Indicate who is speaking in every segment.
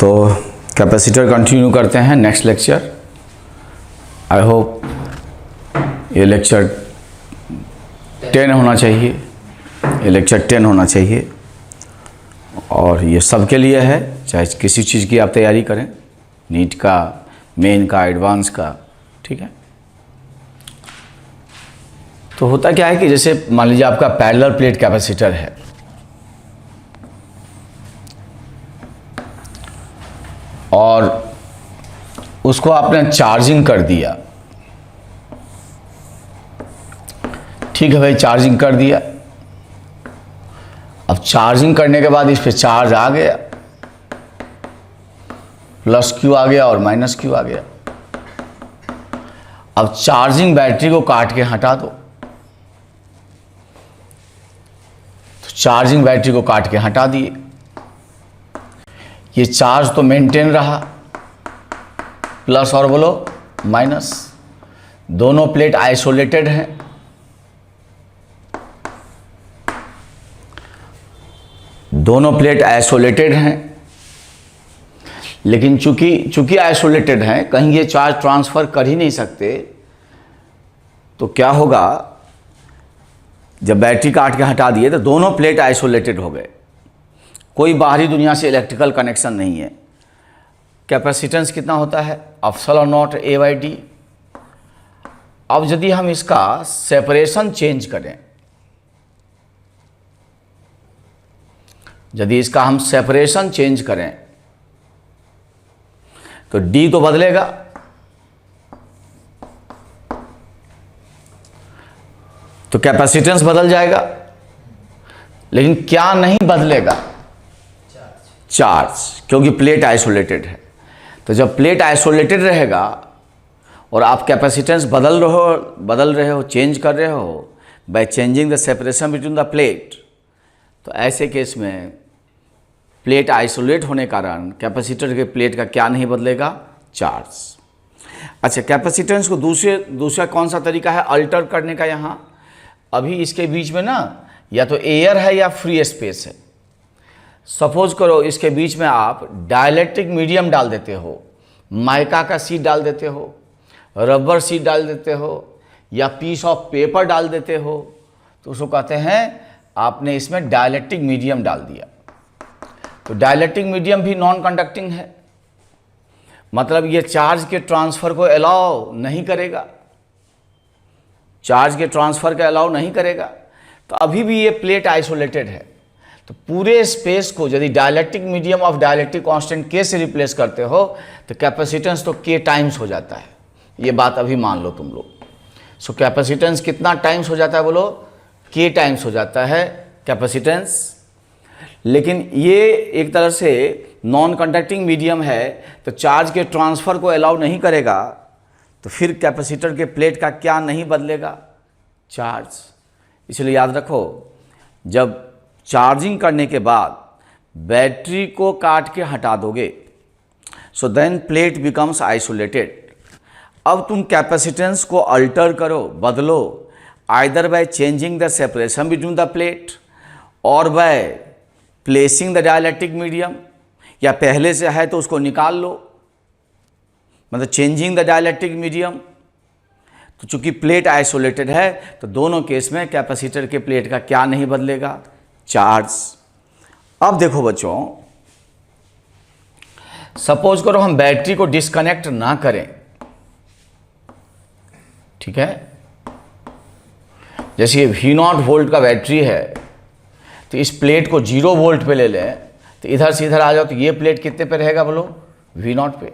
Speaker 1: तो capacitor continue करते हैं नेक्स्ट लेक्चर। आई होप ये लेक्चर 10 होना चाहिए, ये लेक्चर 10 होना चाहिए और ये सबके लिए है, चाहे किसी चीज़ की आप तैयारी करें, नीट का, मेन का, एडवांस का, ठीक है। तो होता क्या है कि जैसे मान लीजिए आपका पैरेलल प्लेट कैपेसिटर है और उसको आपने चार्जिंग कर दिया, ठीक है भाई, चार्जिंग कर दिया। अब चार्जिंग करने के बाद इस पे चार्ज आ गया, प्लस क्यू आ गया और माइनस क्यू आ गया। अब चार्जिंग बैटरी को काट के हटा दो, तो चार्जिंग बैटरी को काट के हटा दिए, ये चार्ज तो मेंटेन रहा, प्लस और बोलो माइनस, दोनों प्लेट आइसोलेटेड हैं। दोनों प्लेट आइसोलेटेड हैं, लेकिन चूंकि आइसोलेटेड हैं, कहीं ये चार्ज ट्रांसफर कर ही नहीं सकते, तो क्या होगा, जब बैटरी काट के हटा दिए तो दोनों प्लेट आइसोलेटेड हो गए, कोई बाहरी दुनिया से इलेक्ट्रिकल कनेक्शन नहीं है। कैपेसिटेंस कितना होता है, epsilon not a by D. अब यदि हम इसका सेपरेशन चेंज करें, यदि इसका हम सेपरेशन चेंज करें तो डी तो बदलेगा, तो कैपेसिटेंस बदल जाएगा, लेकिन क्या नहीं बदलेगा, चार्ज, क्योंकि प्लेट आइसोलेटेड है। तो जब प्लेट आइसोलेटेड रहेगा और आप कैपेसिटेंस बदल रहे हो, चेंज कर रहे हो bye changing the separation between the plate, तो ऐसे केस में प्लेट आइसोलेट होने के कारण कैपेसिटर के प्लेट का क्या नहीं बदलेगा, चार्ज। अच्छा, कैपेसिटेंस को दूसरा कौन सा तरीका है अल्टर करने का। यहाँ अभी इसके बीच में ना या तो एयर है या फ्री स्पेस है। सपोज करो इसके बीच में आप डाइलेक्ट्रिक मीडियम डाल देते हो, माइका का शीट डाल देते हो, रबर शीट डाल देते हो या पीस ऑफ पेपर डाल देते हो, तो उसको कहते हैं आपने इसमें डाइलेक्ट्रिक मीडियम डाल दिया। तो डाइलेक्ट्रिक मीडियम भी नॉन कंडक्टिंग है, मतलब ये चार्ज के ट्रांसफर को अलाउ नहीं करेगा, चार्ज के ट्रांसफर का अलाउ नहीं करेगा। तो अभी भी ये प्लेट आइसोलेटेड है, तो पूरे स्पेस को यदि dielectric medium of dielectric constant के से रिप्लेस करते हो तो कैपेसिटेंस तो के टाइम्स हो जाता है। ये बात अभी मान लो तुम लोग। सो कैपेसिटेंस कितना टाइम्स हो जाता है, बोलो, के टाइम्स हो जाता है कैपेसिटेंस। लेकिन ये एक तरह से नॉन कंडक्टिंग मीडियम है, तो चार्ज के ट्रांसफ़र को अलाउ नहीं करेगा, तो फिर कैपेसिटर के प्लेट का क्या नहीं बदलेगा, चार्ज। इसलिए याद रखो, जब चार्जिंग करने के बाद बैटरी को काट के हटा दोगे, so then plate becomes isolated. अब तुम कैपेसिटेंस को अल्टर करो, बदलो, either by changing the separation between the plate और by placing the dielectric medium, या पहले से है तो उसको निकाल लो, मतलब चेंजिंग द डाइलेक्ट्रिक मीडियम। तो चूंकि प्लेट आइसोलेटेड है, तो दोनों केस में कैपेसिटर के प्लेट का क्या नहीं बदलेगा, चार्ज। अब देखो बच्चों, सपोज करो हम बैटरी को डिस्कनेक्ट ना करें, ठीक है, जैसे ये V0 वोल्ट का बैटरी है, तो इस प्लेट को 0 वोल्ट पे ले लें, तो इधर से इधर आ जाओ, तो ये प्लेट कितने पे रहेगा, बोलो, V0 पे।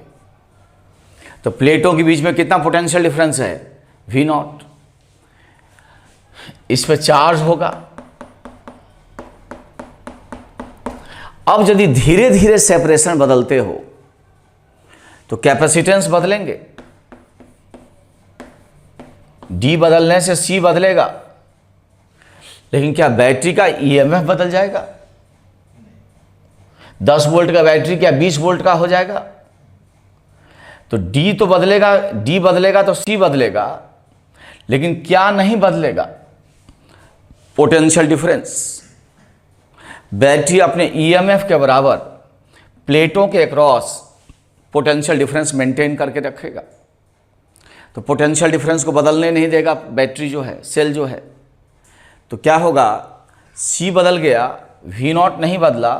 Speaker 1: तो प्लेटों के बीच में कितना पोटेंशियल डिफरेंस है, V0। इस पे चार्ज होगा। अब यदि धीरे धीरे सेपरेशन बदलते हो तो कैपेसिटेंस बदलेंगे, डी बदलने से सी बदलेगा, लेकिन क्या बैटरी का ईएमएफ बदल जाएगा? 10 वोल्ट का बैटरी क्या 20 वोल्ट का हो जाएगा? तो डी तो बदलेगा, डी बदलेगा तो सी बदलेगा, लेकिन क्या नहीं बदलेगा? Potential difference. बैटरी अपने ईएमएफ के बराबर प्लेटों के अक्रॉस पोटेंशियल डिफरेंस मेंटेन करके रखेगा। तो पोटेंशियल डिफरेंस को बदलने नहीं देगा बैटरी जो है, सेल जो है। तो क्या होगा, C बदल गया, V0 नहीं बदला,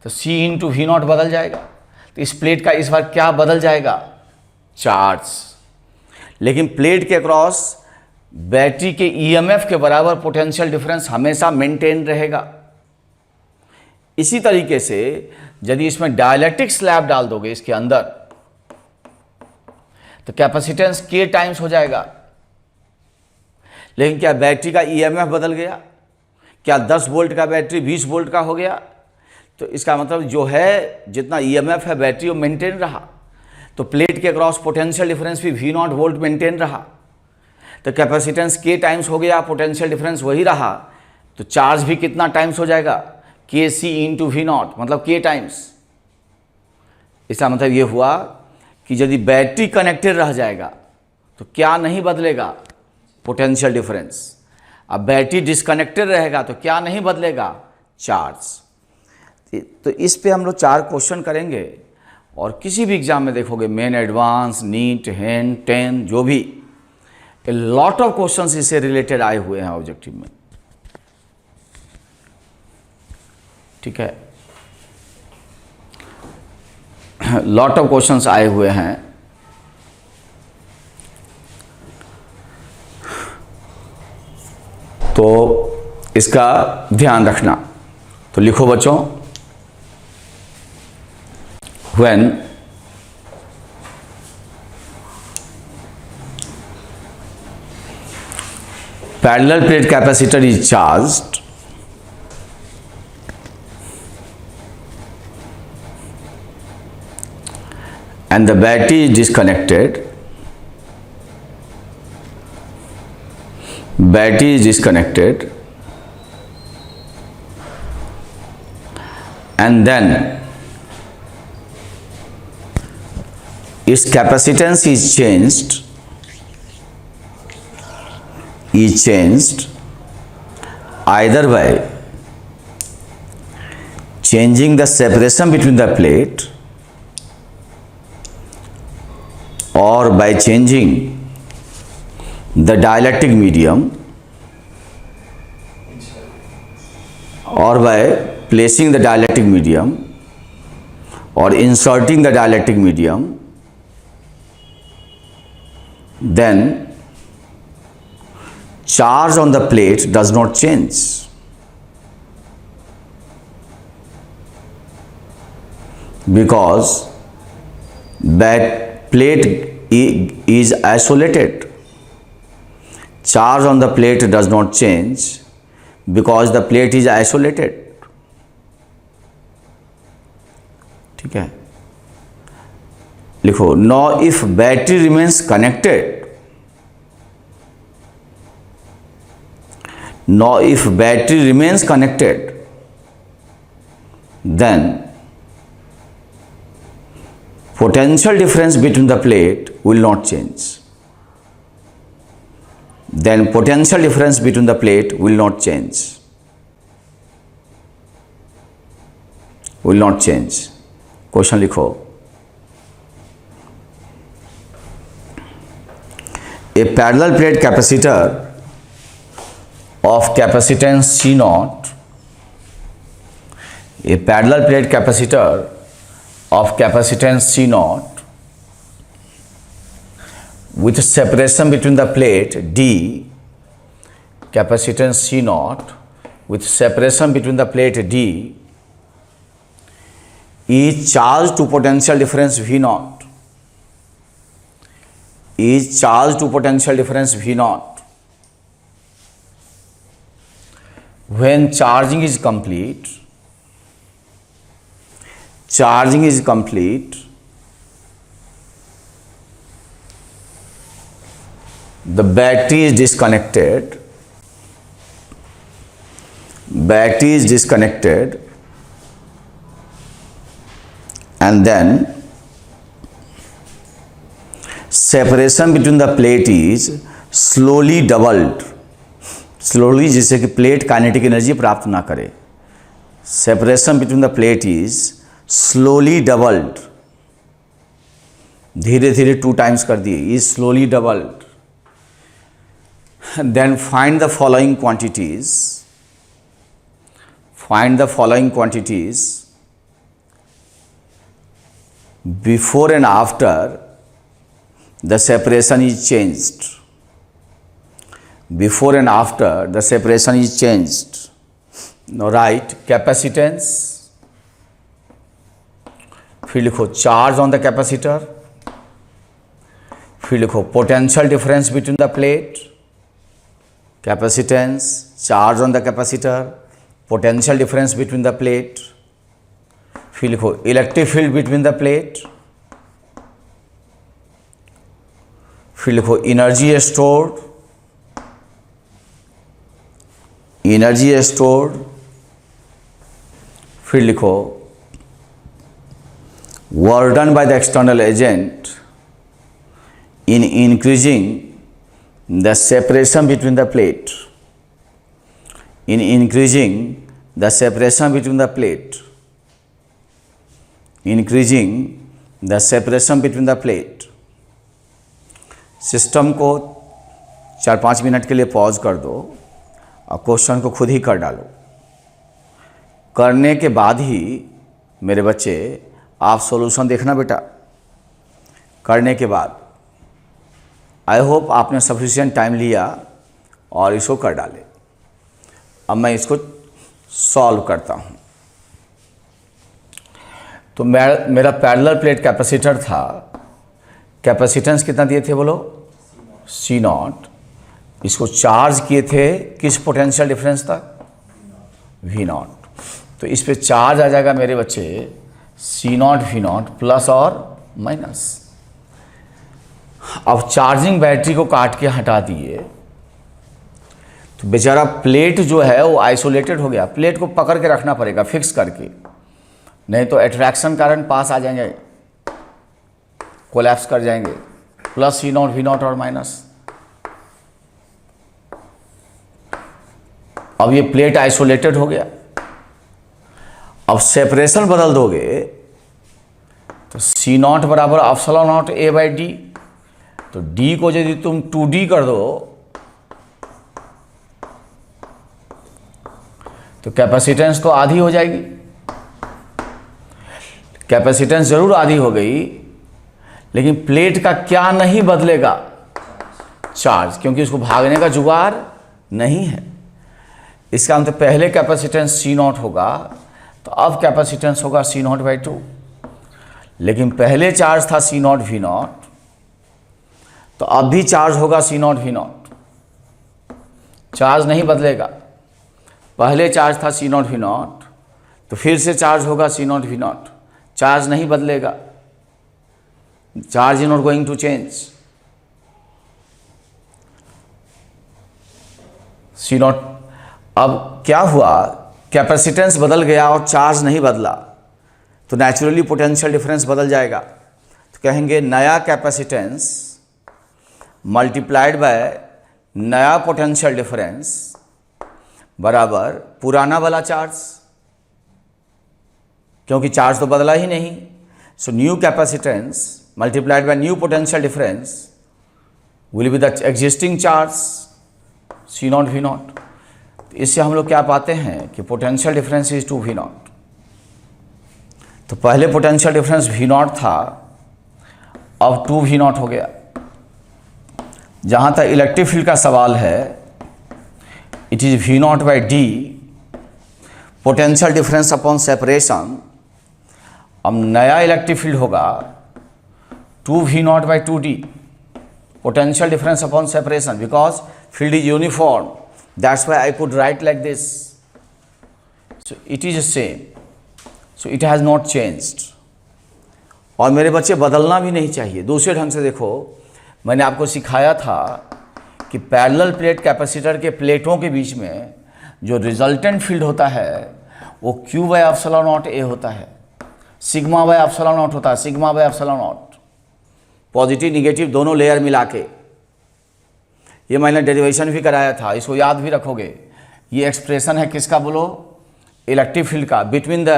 Speaker 1: तो C इंटू V0 बदल जाएगा। तो इस प्लेट का इस बार क्या बदल जाएगा, चार्ज। लेकिन प्लेट के अक्रॉस बैटरी के EMF के बराबर पोटेंशियल डिफरेंस हमेशा मेंटेन रहेगा। इसी तरीके से यदि इसमें डाइलेक्ट्रिक स्लैब डाल दोगे इसके अंदर, तो कैपेसिटेंस K टाइम्स हो जाएगा। लेकिन क्या बैटरी का EMF बदल गया? क्या 10 वोल्ट का बैटरी 20 वोल्ट का हो गया? तो इसका मतलब जो है जितना EMF है बैटरी वो मेंटेन रहा। तो प्लेट के अक्रॉस पोटेंशियल डिफरेंस भी V0 वोल्ट मेंटेन रहा। तो कैपेसिटेंस K टाइम्स हो गया, पोटेंशियल डिफरेंस वही रहा, तो चार्ज भी कितना टाइम्स हो जाएगा, KC इंटू V0, मतलब K टाइम्स। इसका मतलब ये हुआ कि यदि बैटरी कनेक्टेड रह जाएगा तो क्या नहीं बदलेगा, पोटेंशियल डिफरेंस। अब बैटरी डिस्कनेक्टेड रहेगा तो क्या नहीं बदलेगा, चार्ज। तो इस पे हम लोग 4 क्वेश्चन करेंगे और किसी भी एग्जाम में देखोगे, मेन, एडवांस, नीट, हैंड, 10, जो भी, ए लॉट ऑफ क्वेश्चंस इससे रिलेटेड आए हुए हैं ऑब्जेक्टिव में। ठीक है, लॉट ऑफ क्वेश्चंस आए हुए हैं। तो इसका ध्यान रखना। तो लिखो बच्चों, when parallel plate capacitor is charged and the battery is disconnected, and then its capacitance is changed either by changing the separation between the plate or by changing the dielectric medium or by placing the dielectric medium or inserting the dielectric medium, then charge on the plate does not change. Because that plate is isolated. Charge on the plate does not change because the plate is isolated. ठीक है, लिखो, now if battery remains connected, then potential difference between the plate will not change. Will not change. Question लिखो, a parallel plate capacitor of capacitance C0, a parallel plate capacitor of capacitance C0 with separation between the plate D, capacitance C0 with separation between the plate D is charged to potential difference V0, when charging is complete, the battery is disconnected, and then separation between the plate is slowly doubled. Slowly, जिससे कि plate kinetic energy प्राप्त ना करे. Separation between the plate is slowly doubled, धीरे धीरे 2 times कर दिए, is slowly doubled. Then find the following quantities, find the following quantities before and after the separation is changed, before and after the separation is changed. Now write capacitance, फिर लिखो charge on the capacitor, फिर लिखो potential difference between the plate, capacitance, charge on the capacitor, potential difference between the plate, फिर लिखो electric field between the plate, फिर लिखो energy stored, energy stored, फिर लिखो work done by the external agent in increasing the separation between the plate, in increasing the separation between the plate, increasing the separation between the plate. System को 4-5 minute के लिए pause कर दो और question को खुद ही कर डालो। करने के बाद ही मेरे बच्चे आप सॉल्यूशन देखना बेटा, करने के बाद। आई होप आपने सफिशिएंट टाइम लिया और इसको कर डाले। अब मैं इसको सॉल्व करता हूँ। तो मेरा पैरेलल प्लेट कैपेसिटर था, कैपेसिटेंस कितना दिए थे बोलो, C0। इसको चार्ज किए थे किस पोटेंशियल डिफरेंस तक, V0। तो इस पे चार्ज आ जाएगा मेरे बच्चे C0 V0 प्लस और माइनस। अब चार्जिंग बैटरी को काट के हटा दिए तो बेचारा प्लेट जो है वो आइसोलेटेड हो गया। प्लेट को पकड़ के रखना पड़ेगा फिक्स करके, नहीं तो अट्रैक्शन कारण पास आ जाएंगे, कोलैप्स कर जाएंगे, प्लस C0 V0 और माइनस। अब ये प्लेट आइसोलेटेड हो गया। अब सेपरेशन बदल दोगे तो C0 बराबर epsilon naught A by D. तो D को यदि तुम 2D कर दो तो कैपेसिटेंस तो आधी हो जाएगी। कैपेसिटेंस जरूर आधी हो गई, लेकिन प्लेट का क्या नहीं बदलेगा, चार्ज, क्योंकि उसको भागने का जुगाड़ नहीं है। इसका मतलब पहले कैपेसिटेंस C0 होगा तो अब कैपेसिटेंस होगा C0 बाई 2। लेकिन पहले चार्ज था C0 V0, तो अब भी चार्ज होगा C0 V0, चार्ज नहीं बदलेगा। पहले चार्ज था C0 V0, तो फिर से चार्ज होगा C0 V0, चार्ज नहीं बदलेगा, charge is not going to change. C0 अब क्या हुआ, कैपेसिटेंस बदल गया और चार्ज नहीं बदला, तो नेचुरली पोटेंशियल डिफरेंस बदल जाएगा। तो कहेंगे नया कैपेसिटेंस मल्टीप्लाइड बाय नया पोटेंशियल डिफरेंस बराबर पुराना वाला चार्ज, क्योंकि चार्ज तो बदला ही नहीं। So new capacitance multiplied by new potential difference will be the existing charge C0 V0। इससे हम लोग क्या पाते हैं कि पोटेंशियल डिफरेंस इज 2 V0। तो पहले पोटेंशियल डिफरेंस V0 था, अब 2 V0 हो गया। जहाँ तक इलेक्ट्रिक फील्ड का सवाल है, it is V0 by D, potential difference upon separation. अब नया इलेक्ट्रिक फील्ड होगा 2 V0 by 2D, potential difference upon separation, because field is uniform, that's why I could write like this. So it is the same, so it has not changed। और मेरे बच्चे बदलना भी नहीं चाहिए। दूसरे ढंग से देखो, मैंने आपको सिखाया था कि पैरेलल प्लेट कैपेसिटर के प्लेटों के बीच में जो रिजल्टेंट फील्ड होता है वो Q by epsilon naught A होता है, सिग्मा बाई एप्सिलॉन नॉट होता है, sigma by epsilon not, positive negative दोनों लेयर मिला के। ये मैंने डेरिवेशन भी कराया था, इसको याद भी रखोगे। ये एक्सप्रेशन है किसका बोलो, इलेक्ट्रिक फील्ड का, between the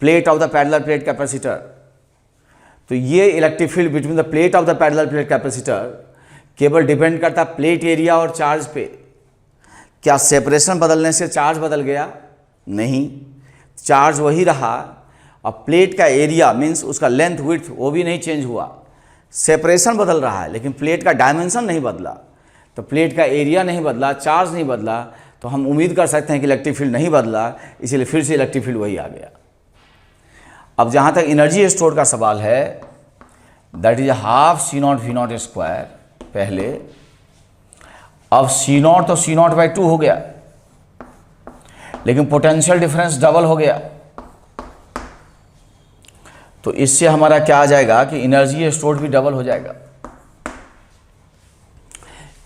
Speaker 1: plate of the parallel plate capacitor. तो ये electric field between the plate of the parallel plate capacitor केवल डिपेंड करता है प्लेट एरिया और चार्ज पे। क्या सेपरेशन बदलने से चार्ज बदल गया? नहीं, चार्ज वही रहा। और प्लेट का एरिया मीन्स उसका लेंथ विड्थ वो भी नहीं चेंज हुआ। सेपरेशन बदल रहा है लेकिन प्लेट का डायमेंशन नहीं बदला। तो प्लेट का एरिया नहीं बदला, चार्ज नहीं बदला, तो हम उम्मीद कर सकते हैं कि इलेक्ट्रिक फील्ड नहीं बदला, इसीलिए फिर से इलेक्ट्रिक फील्ड वही आ गया। अब जहाँ तक एनर्जी स्टोर का सवाल है, that is half C0 V0 square पहले। अब C0 तो C0/2 हो गया, लेकिन पोटेंशियल डिफरेंस डबल हो गया। तो इससे हमारा क्या आ जाएगा कि एनर्जी स्टोर भी डबल हो जाएगा।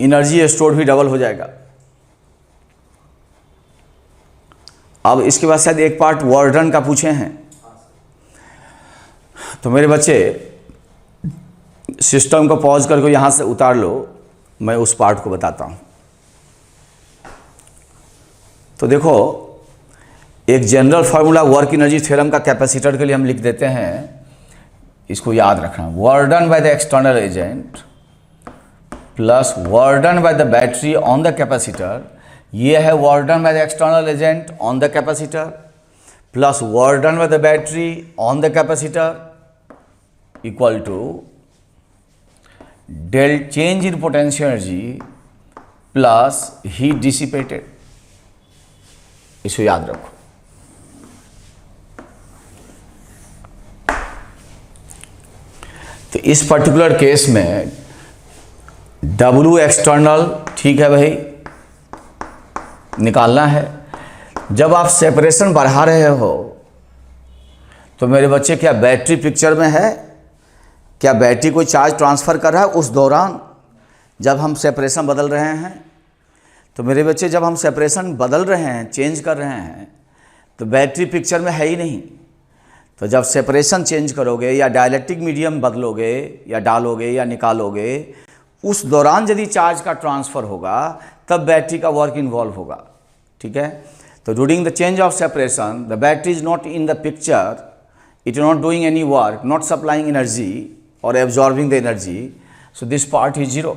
Speaker 1: एनर्जी स्टोर भी डबल हो जाएगा। अब इसके बाद शायद एक पार्ट वर्क डन का पूछे हैं। तो मेरे बच्चे सिस्टम को पॉज करके यहाँ से उतार लो, मैं उस पार्ट को बताता हूँ। तो देखो, एक general formula work energy theorem का कैपेसिटर के लिए हम लिख देते हैं, इसको याद रखना। Work done by the external agent plus work done by the battery on the capacitor, ये है work done by the external agent on the capacitor plus work done by the battery on the capacitor equal to del change in potential energy plus heat dissipated. इसको याद रखो। तो इस particular case में W external, ठीक है भाई, निकालना है। जब आप सेपरेशन बढ़ा रहे हो तो मेरे बच्चे क्या बैटरी पिक्चर में है? क्या बैटरी कोई चार्ज ट्रांसफ़र कर रहा है उस दौरान जब हम सेपरेशन बदल रहे हैं? तो मेरे बच्चे जब हम सेपरेशन बदल रहे हैं, चेंज कर रहे हैं, तो बैटरी पिक्चर में है ही नहीं। तो जब सेपरेशन चेंज करोगे या डाइलेक्ट्रिक मीडियम बदलोगे या डालोगे या निकालोगे, उस दौरान यदि चार्ज का ट्रांसफ़र होगा तब बैटरी का वर्क इन्वॉल्व होगा। ठीक है। तो during the change of separation the battery is not in the picture, it is not doing any work, not supplying energy और absorbing the energy, so this part is zero.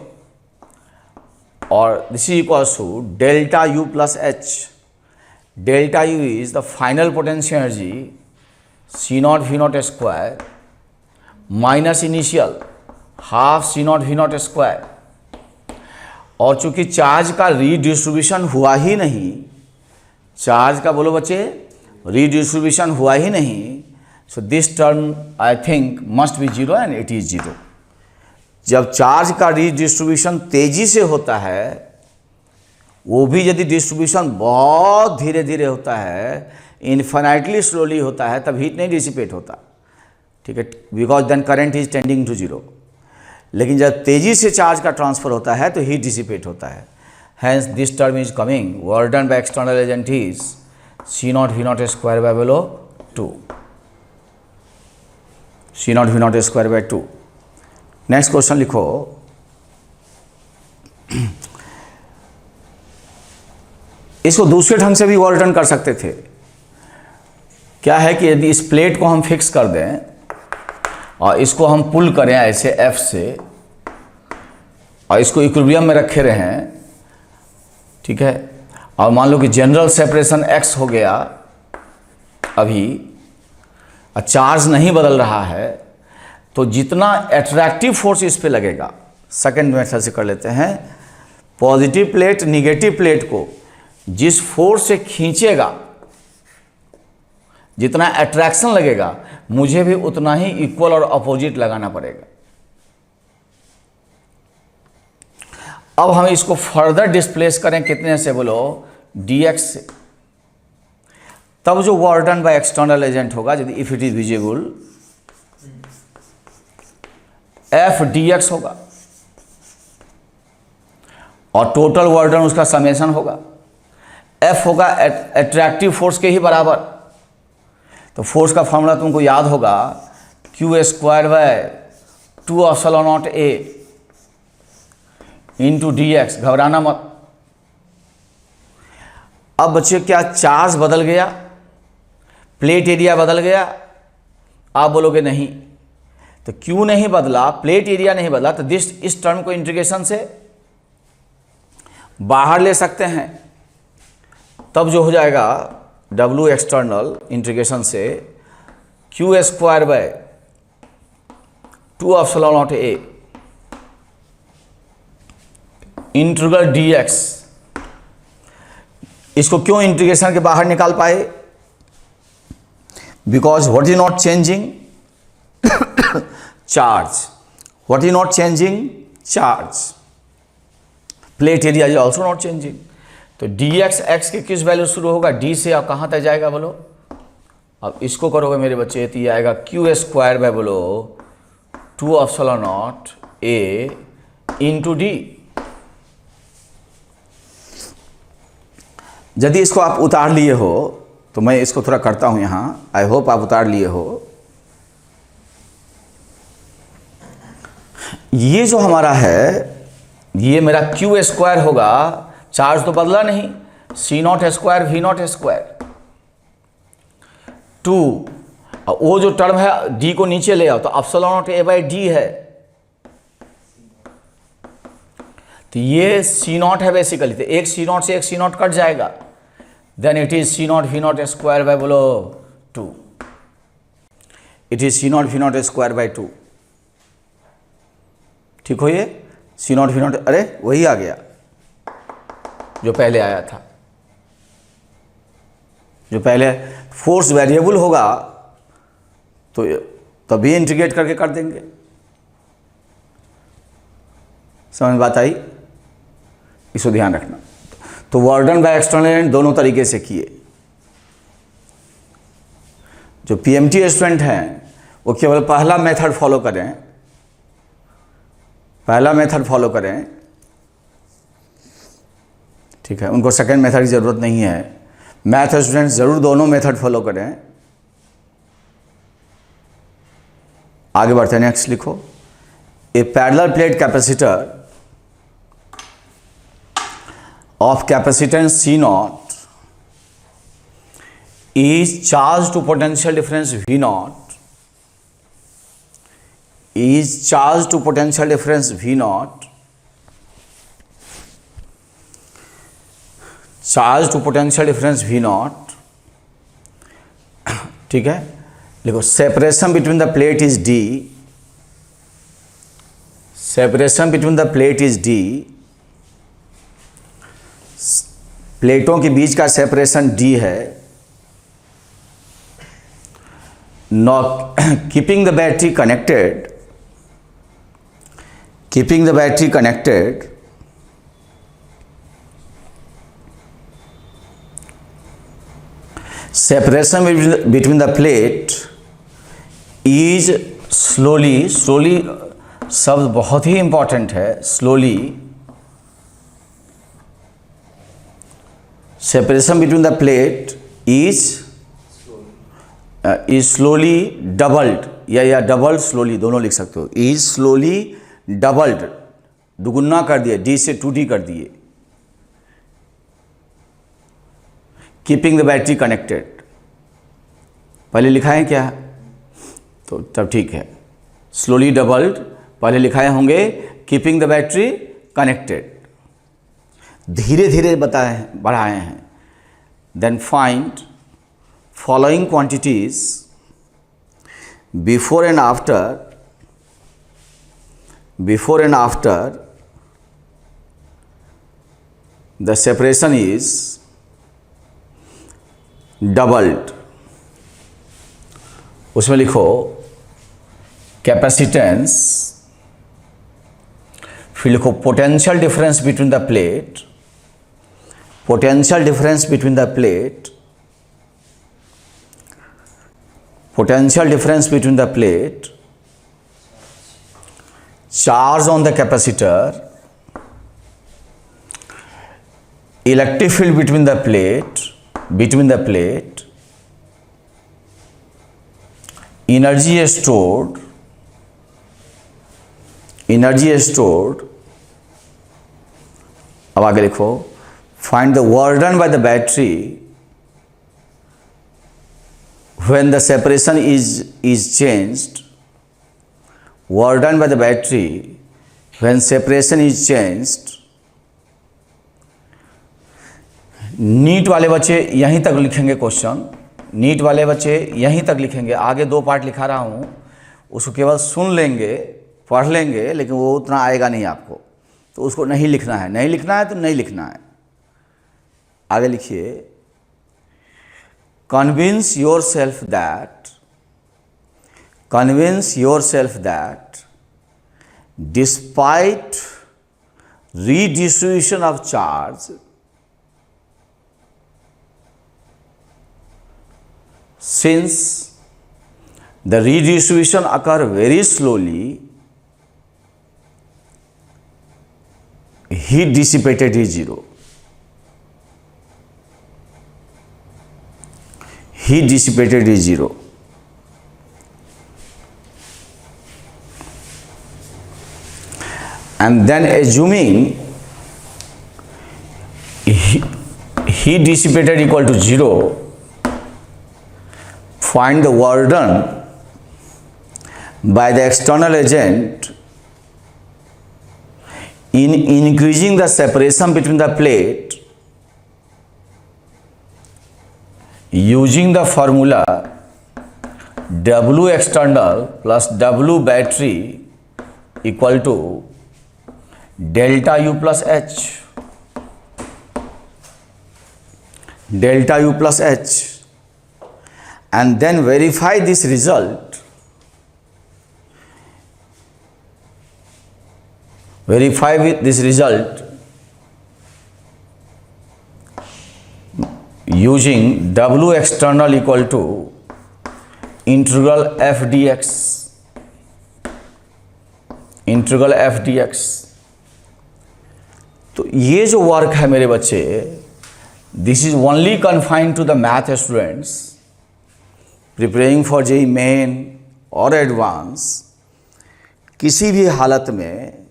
Speaker 1: और this is equals to delta U plus H। Delta U is the final potential energy C0 V0 square minus initial half C0 V0 square. और चूंकि charge का redistribution हुआ ही नहीं, charge का बोलो बच्चे redistribution हुआ ही नहीं, so this term I think must be zero and it is zero. जब चार्ज का रीडिस्ट्रीब्यूशन तेजी से होता है, वो भी यदि डिस्ट्रीब्यूशन बहुत धीरे धीरे होता है, इन्फिनाइटली स्लोली होता है, तब हीट नहीं डिसिपेट होता। ठीक है, because then current is tending to zero. लेकिन जब तेजी से चार्ज का ट्रांसफर होता है तो हीट डिसिपेट होता है। Hence this term is coming work done by external agent is C0 V0 square by बेलो 2, C0 V0 square by 2। Next question लिखो। इसको दूसरे ढंग से भी वर्क डन कर सकते थे। क्या है कि यदि इस प्लेट को हम फिक्स कर दें और इसको हम पुल करें ऐसे F से और इसको इक्विलिब्रियम में रखे रहें, ठीक है, और मान लो कि जनरल सेपरेशन X हो गया अभी और चार्ज नहीं बदल रहा है, तो जितना अट्रैक्टिव फोर्स इस पे लगेगा, सेकंड मेथड से कर लेते हैं, पॉजिटिव प्लेट निगेटिव प्लेट को जिस फोर्स से खींचेगा, जितना अट्रैक्शन लगेगा, मुझे भी उतना ही इक्वल और अपोजिट लगाना पड़ेगा। अब हम इसको फर्दर डिस्प्लेस करें कितने से बोलो, dx से। तब जो work done by external agent होगा, यदि if it is visible, F dx होगा और टोटल वर्क डन उसका समेशन होगा। F होगा अट्रैक्टिव फोर्स के ही बराबर। तो फोर्स का फॉर्मूला तुमको याद होगा, Q square by 2 epsilon naught A into dx। घबराना मत। अब बच्चे क्या चार्ज बदल गया? प्लेट एरिया बदल गया? आप बोलोगे नहीं। तो क्यों नहीं बदला? प्लेट एरिया नहीं बदला तो इस टर्म को इंटीग्रेशन से बाहर ले सकते हैं, तब जो हो जाएगा W एक्सटर्नल इंटीग्रेशन से Q square by 2 epsilon naught A integral dx। इसको क्यों इंटीग्रेशन के बाहर निकाल पाए? Because what is not changing? Charge. What is not changing? Charge. Plate area is also not changing. तो dx x के किस वैल्यू शुरू होगा? d से। अब कहाँ तक जाएगा बोलो? अब इसको करोगे मेरे बच्चे तो ये आएगा क्यू स्क्वायर बाय बोलो 2 epsilon naught A into D. यदि इसको आप उतार लिए हो तो मैं इसको थोड़ा करता हूं यहां, आई होप आप उतार लिए हो। ये जो हमारा है ये मेरा क्यू स्क्वायर होगा, चार्ज तो बदला नहीं, C not square V not square 2। वो जो टर्म है डी को नीचे ले आओ तो epsilon naught A by D है, तो ये सी नॉट है बेसिकली। तो एक सी नॉट से एक सी नॉट कट जाएगा, then it is C not V not square by बोलो 2। It is C not V not square by 2। ठीक हो? ये सी नॉट वी नॉट, अरे वही आ गया जो पहले आया था। जो पहले फोर्स वेरिएबल होगा तो तभी इंटीग्रेट करके कर देंगे। समझ बात आई? इसको ध्यान रखना। तो वार्डन बाय एक्सटर्नल एलिमेंट दोनों तरीके से किए। जो पीएमटी स्टूडेंट हैं वो केवल पहला मेथड फॉलो करें, पहला मेथड फॉलो करें, ठीक है? उनको सेकंड मेथड की ज़रूरत नहीं है। मैथ स्टूडेंट ज़रूर दोनों मेथड फॉलो करें। आगे बढ़ते हैं, नेक्स्ट लिखो। A parallel plate capacitor of capacitance C naught is charged to potential difference V naught, is charged to potential difference V naught, charged to potential difference V naught। ठीक है, देखो separation between the plate is D, separation between the plate is D, प्लेटों के बीच का separation D है। Keeping the battery connected, keeping the battery connected, separation between the plate is slowly, slowly शब्द बहुत ही important है, slowly. Separation between the plate is slowly doubled, या doubled slowly दोनों लिख सकते हो। इज स्लोली डबल्ड, दुगुना कर दिए, डी से 2D कर दिए। कीपिंग द बैटरी कनेक्टेड पहले लिखा है क्या? तो तब ठीक है, स्लोली डबल्ड पहले लिखाए होंगे, कीपिंग द बैटरी कनेक्टेड धीरे धीरे बताए बढ़ाए हैं। Then find following quantities before and after, before and after the separation is doubled. उसमें लिखो कैपेसिटेंस, फिर लिखो potential difference between the plate, potential difference between the plate, potential difference between the plate, charge on the capacitor, electric field between the plate, energy stored। अब आगे लिखो find the work done by the battery when the separation is changed, work done by the battery when separation is changed. NEET वाले बच्चे यहीं तक लिखेंगे question, NEET वाले बच्चे यहीं तक लिखेंगे, आगे 2 पार्ट लिखा रहा हूँ, उसको केवल सुन लेंगे, पढ़ लेंगे, लेकिन वो उतना आएगा नहीं आपको, तो उसको नहीं लिखना है, नहीं लिखना है तो नहीं लिखना है। आगे लिखिए, convince yourself that despite redistribution of charge, since the redistribution occur very slowly, heat dissipated is zero. Heat dissipated is zero. And then assuming heat dissipated equal to zero, find the work done by the external agent in increasing the separation between the plate using the formula W external plus W battery equal to delta U plus H. Delta U plus H. And then verify this result. Verify with this result using W external equal to integral f dx. Integral F D X. तो ये जो work है मेरे बच्चे, this is only confined to the math students preparing for JEE Main और advance. किसी भी हालत में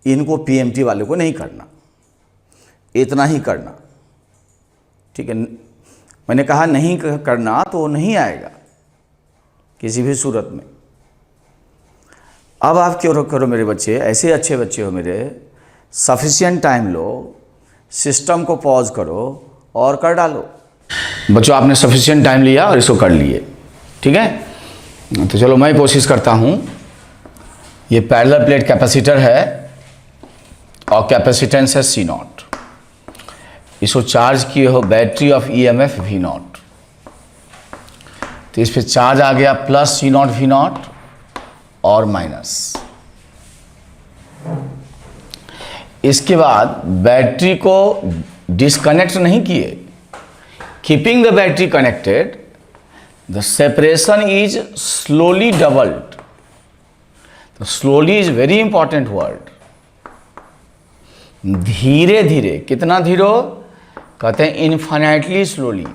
Speaker 1: इनको पीएमटी वाले को नहीं करना, इतना ही करना, ठीक है। मैंने कहा नहीं करना तो नहीं आएगा किसी भी सूरत में। अब आप क्यों करो मेरे बच्चे, ऐसे अच्छे बच्चे हो मेरे, सफिशिएंट टाइम लो, सिस्टम को पॉज करो और कर डालो। बच्चों आपने सफिशिएंट टाइम लिया और इसको कर लिए, ठीक है। तो चलो मैं कोशिश करता हूँ। ये पैरेलल प्लेट कैपेसिटर है और कैपेसिटेंस है C नॉट। इसको चार्ज किए हो battery of EMF V not. तो इस पर चार्ज आ गया plus C not V not और माइनस। इसके बाद बैटरी को डिस्कनेक्ट नहीं किए, keeping the battery connected, the separation is slowly doubled. तो slowly is very important word. धीरे धीरे, कितना धीरे कहते हैं, infinitely slowly,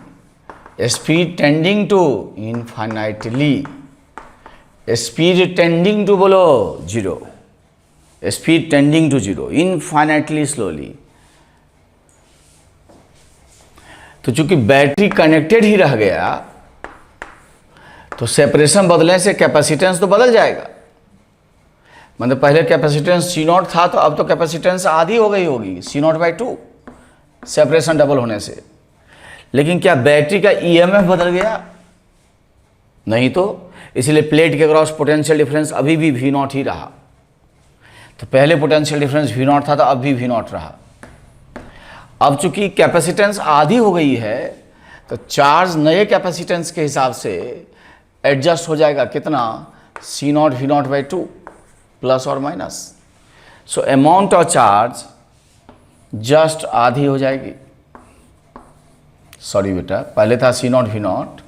Speaker 1: speed tending to infinitely, speed tending to बोलो zero, speed tending to zero, infinitely slowly. तो चूंकि बैटरी कनेक्टेड ही रह गया तो सेपरेशन बदलने से कैपेसिटेंस तो बदल जाएगा। मतलब पहले कैपेसिटेंस C नॉट था तो अब तो कैपेसिटेंस आधी हो गई होगी, C not by 2, separation double होने से। लेकिन क्या बैटरी का EMF बदल गया? नहीं तो। इसलिए प्लेट के क्रॉस पोटेंशियल डिफरेंस अभी भी V नॉट ही रहा। तो पहले पोटेंशियल डिफरेंस V नॉट था तो अब भी V नॉट रहा। अब चूंकि कैपेसिटेंस आधी हो गई है तो चार्ज नए कैपेसिटेंस के हिसाब से एडजस्ट हो जाएगा। कितना? C not V not by 2 plus और minus. So amount of charge just आधी हो जाएगी। सॉरी बेटा, पहले था C नॉट V नॉट,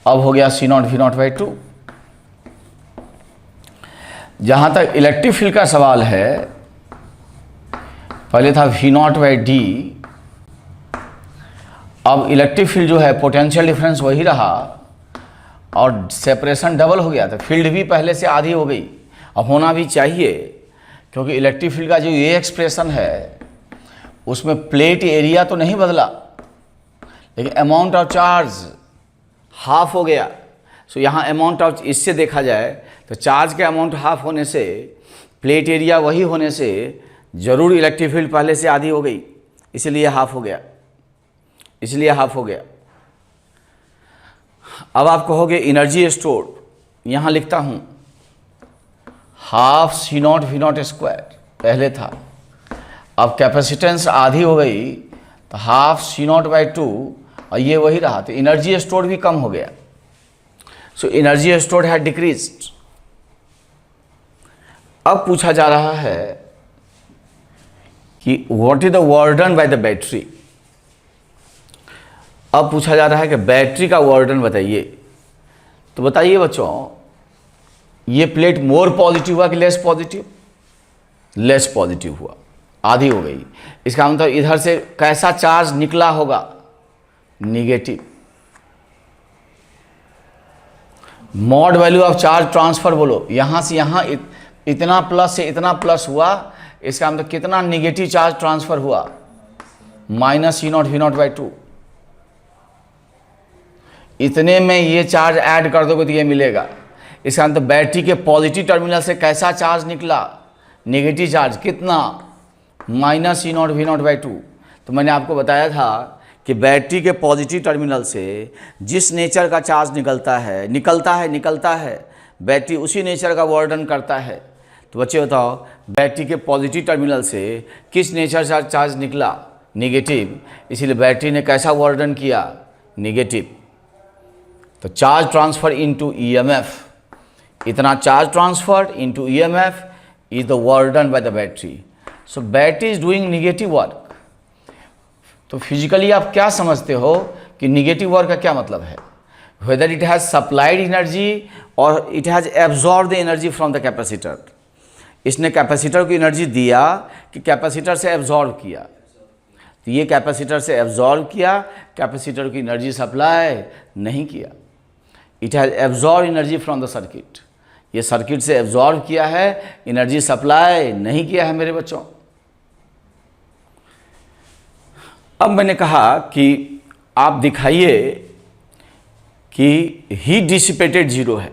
Speaker 1: अब हो गया C not V not by 2। जहाँ तक इलेक्ट्रिक फील्ड का सवाल है, पहले था V नॉट बाई D, अब इलेक्ट्रिक फील्ड जो है पोटेंशियल डिफरेंस वही रहा और सेपरेशन डबल हो गया। तो फील्ड भी पहले से आधी हो गई, अब होना भी चाहिए, क्योंकि इलेक्ट्रिक फील्ड का जो ये एक्सप्रेशन है उसमें प्लेट एरिया तो नहीं बदला, लेकिन अमाउंट ऑफ चार्ज हाफ हो गया। सो यहाँ अमाउंट ऑफ, इससे देखा जाए तो चार्ज के अमाउंट हाफ होने से, प्लेट एरिया वही होने से जरूर इलेक्ट्रिक फील्ड पहले से आधी हो गई, इसलिए हाफ हो गया, इसलिए हाफ हो गया। अब आप कहोगे एनर्जी स्टोर, यहाँ लिखता हूँ half C not V not square पहले था, अब कैपेसिटेंस आधी हो गई तो हाफ सी नॉट बाई 2 और ये वही रहा, तो एनर्जी स्टोर भी कम हो गया। सो एनर्जी स्टोर है डिक्रीज्ड। अब पूछा जा रहा है कि what is the work done by the battery. अब पूछा जा रहा है कि बैटरी का वर्क डन बताइए। तो बताइए बच्चों, ये प्लेट मोर पॉजिटिव हुआ कि लेस पॉजिटिव? लेस पॉजिटिव हुआ, आधी हो गई। इसका मतलब इधर से कैसा चार्ज निकला होगा? Negative. Mod value of charge transfer बोलो, यहां से यहां इतना प्लस से इतना प्लस हुआ, इसका मतलब कितना निगेटिव चार्ज ट्रांसफर हुआ? Minus C not V not by 2। इतने में ये चार्ज ऐड कर दोगे तो ये मिलेगा। इसका मतलब बैटरी के पॉजिटिव टर्मिनल से कैसा चार्ज निकला? Negative charge. कितना? Minus C not V not by 2। तो मैंने आपको बताया था कि बैटरी के पॉजिटिव टर्मिनल से जिस नेचर का चार्ज निकलता है बैटरी उसी नेचर का वर्क डन करता है। तो बच्चे बताओ, बैटरी के पॉजिटिव टर्मिनल से किस नेचर का चार्ज निकला? निगेटिव। इसीलिए बैटरी ने कैसा वर्क डन किया? निगेटिव। तो चार्ज ट्रांसफर इनटू ईएमएफ, इतना charge transferred into EMF is the work done by the battery. So battery is doing negative work. तो फिजिकली आप क्या समझते हो कि निगेटिव वर्क का क्या मतलब है? Whether it has supplied energy और it has absorb the energy from the capacitor. इसने कैपेसिटर को एनर्जी दिया कि कैपेसिटर से एब्जॉर्ब किया? तो ये कैपेसिटर से एब्जॉर्ब किया, कैपेसिटर की एनर्जी सप्लाई नहीं किया। It has absorb energy from the circuit. ये सर्किट से एब्जॉर्ब किया है, एनर्जी सप्लाई नहीं किया है मेरे बच्चों। अब मैंने कहा कि आप दिखाइए कि हीट डिसिपेटेड जीरो है।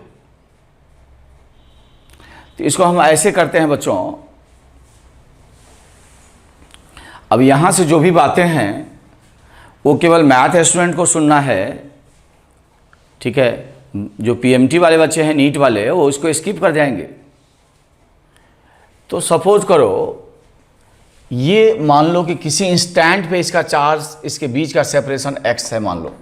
Speaker 1: तो इसको हम ऐसे करते हैं बच्चों, अब यहां से जो भी बातें हैं वो केवल मैथ स्टूडेंट को सुनना है, ठीक है? जो पीएमटी वाले बच्चे हैं, नीट वाले, वो इसको स्किप कर जाएंगे। तो सपोज करो ये मान लो कि किसी इंस्टेंट पे इसका चार्ज, इसके बीच का सेपरेशन x है मान लो।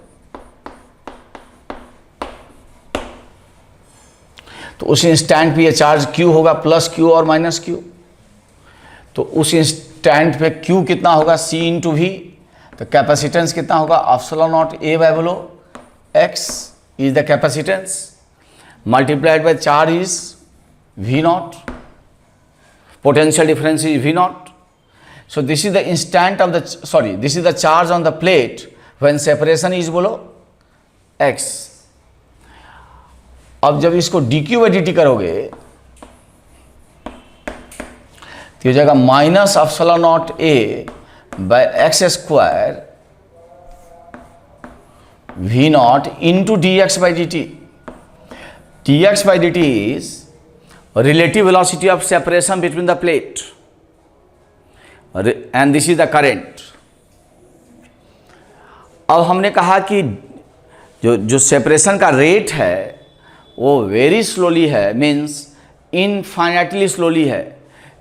Speaker 1: तो उस इंस्टेंट पे ये चार्ज q होगा, प्लस q और माइनस q। तो उस इंस्टेंट पे q कितना होगा? c into V. तो कैपेसिटेंस कितना होगा? एप्सिलॉन नॉट a बाय बोलो x is the capacitance multiplied by charge is V naught. Potential difference is V naught. So this is the instant of the, this is the charge on the plate when separation is below x. अब जब इसको dq by dt करोगे तो हो जाएगा minus epsilon naught a by x square V naught into dx by dt. dx by dt is relative velocity of separation between the plate and this is the current. अब हमने कहा कि जो separation का रेट है वो very slowly है, means infinitely slowly है।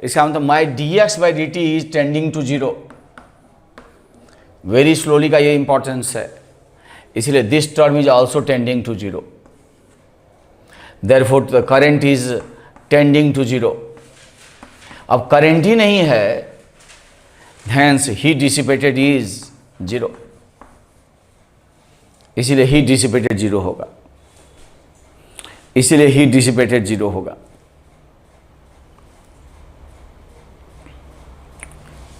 Speaker 1: इसका मतलब my dx by dt is tending to zero. Very slowly का ये इंपॉर्टेंस है, इसलिए this term is also tending to zero, therefore the current is tending to zero. अब करंट ही नहीं है, hence heat dissipated is zero, इसीलिए heat dissipated zero होगा, इसीलिए हीट डिसिपेटेड जीरो होगा।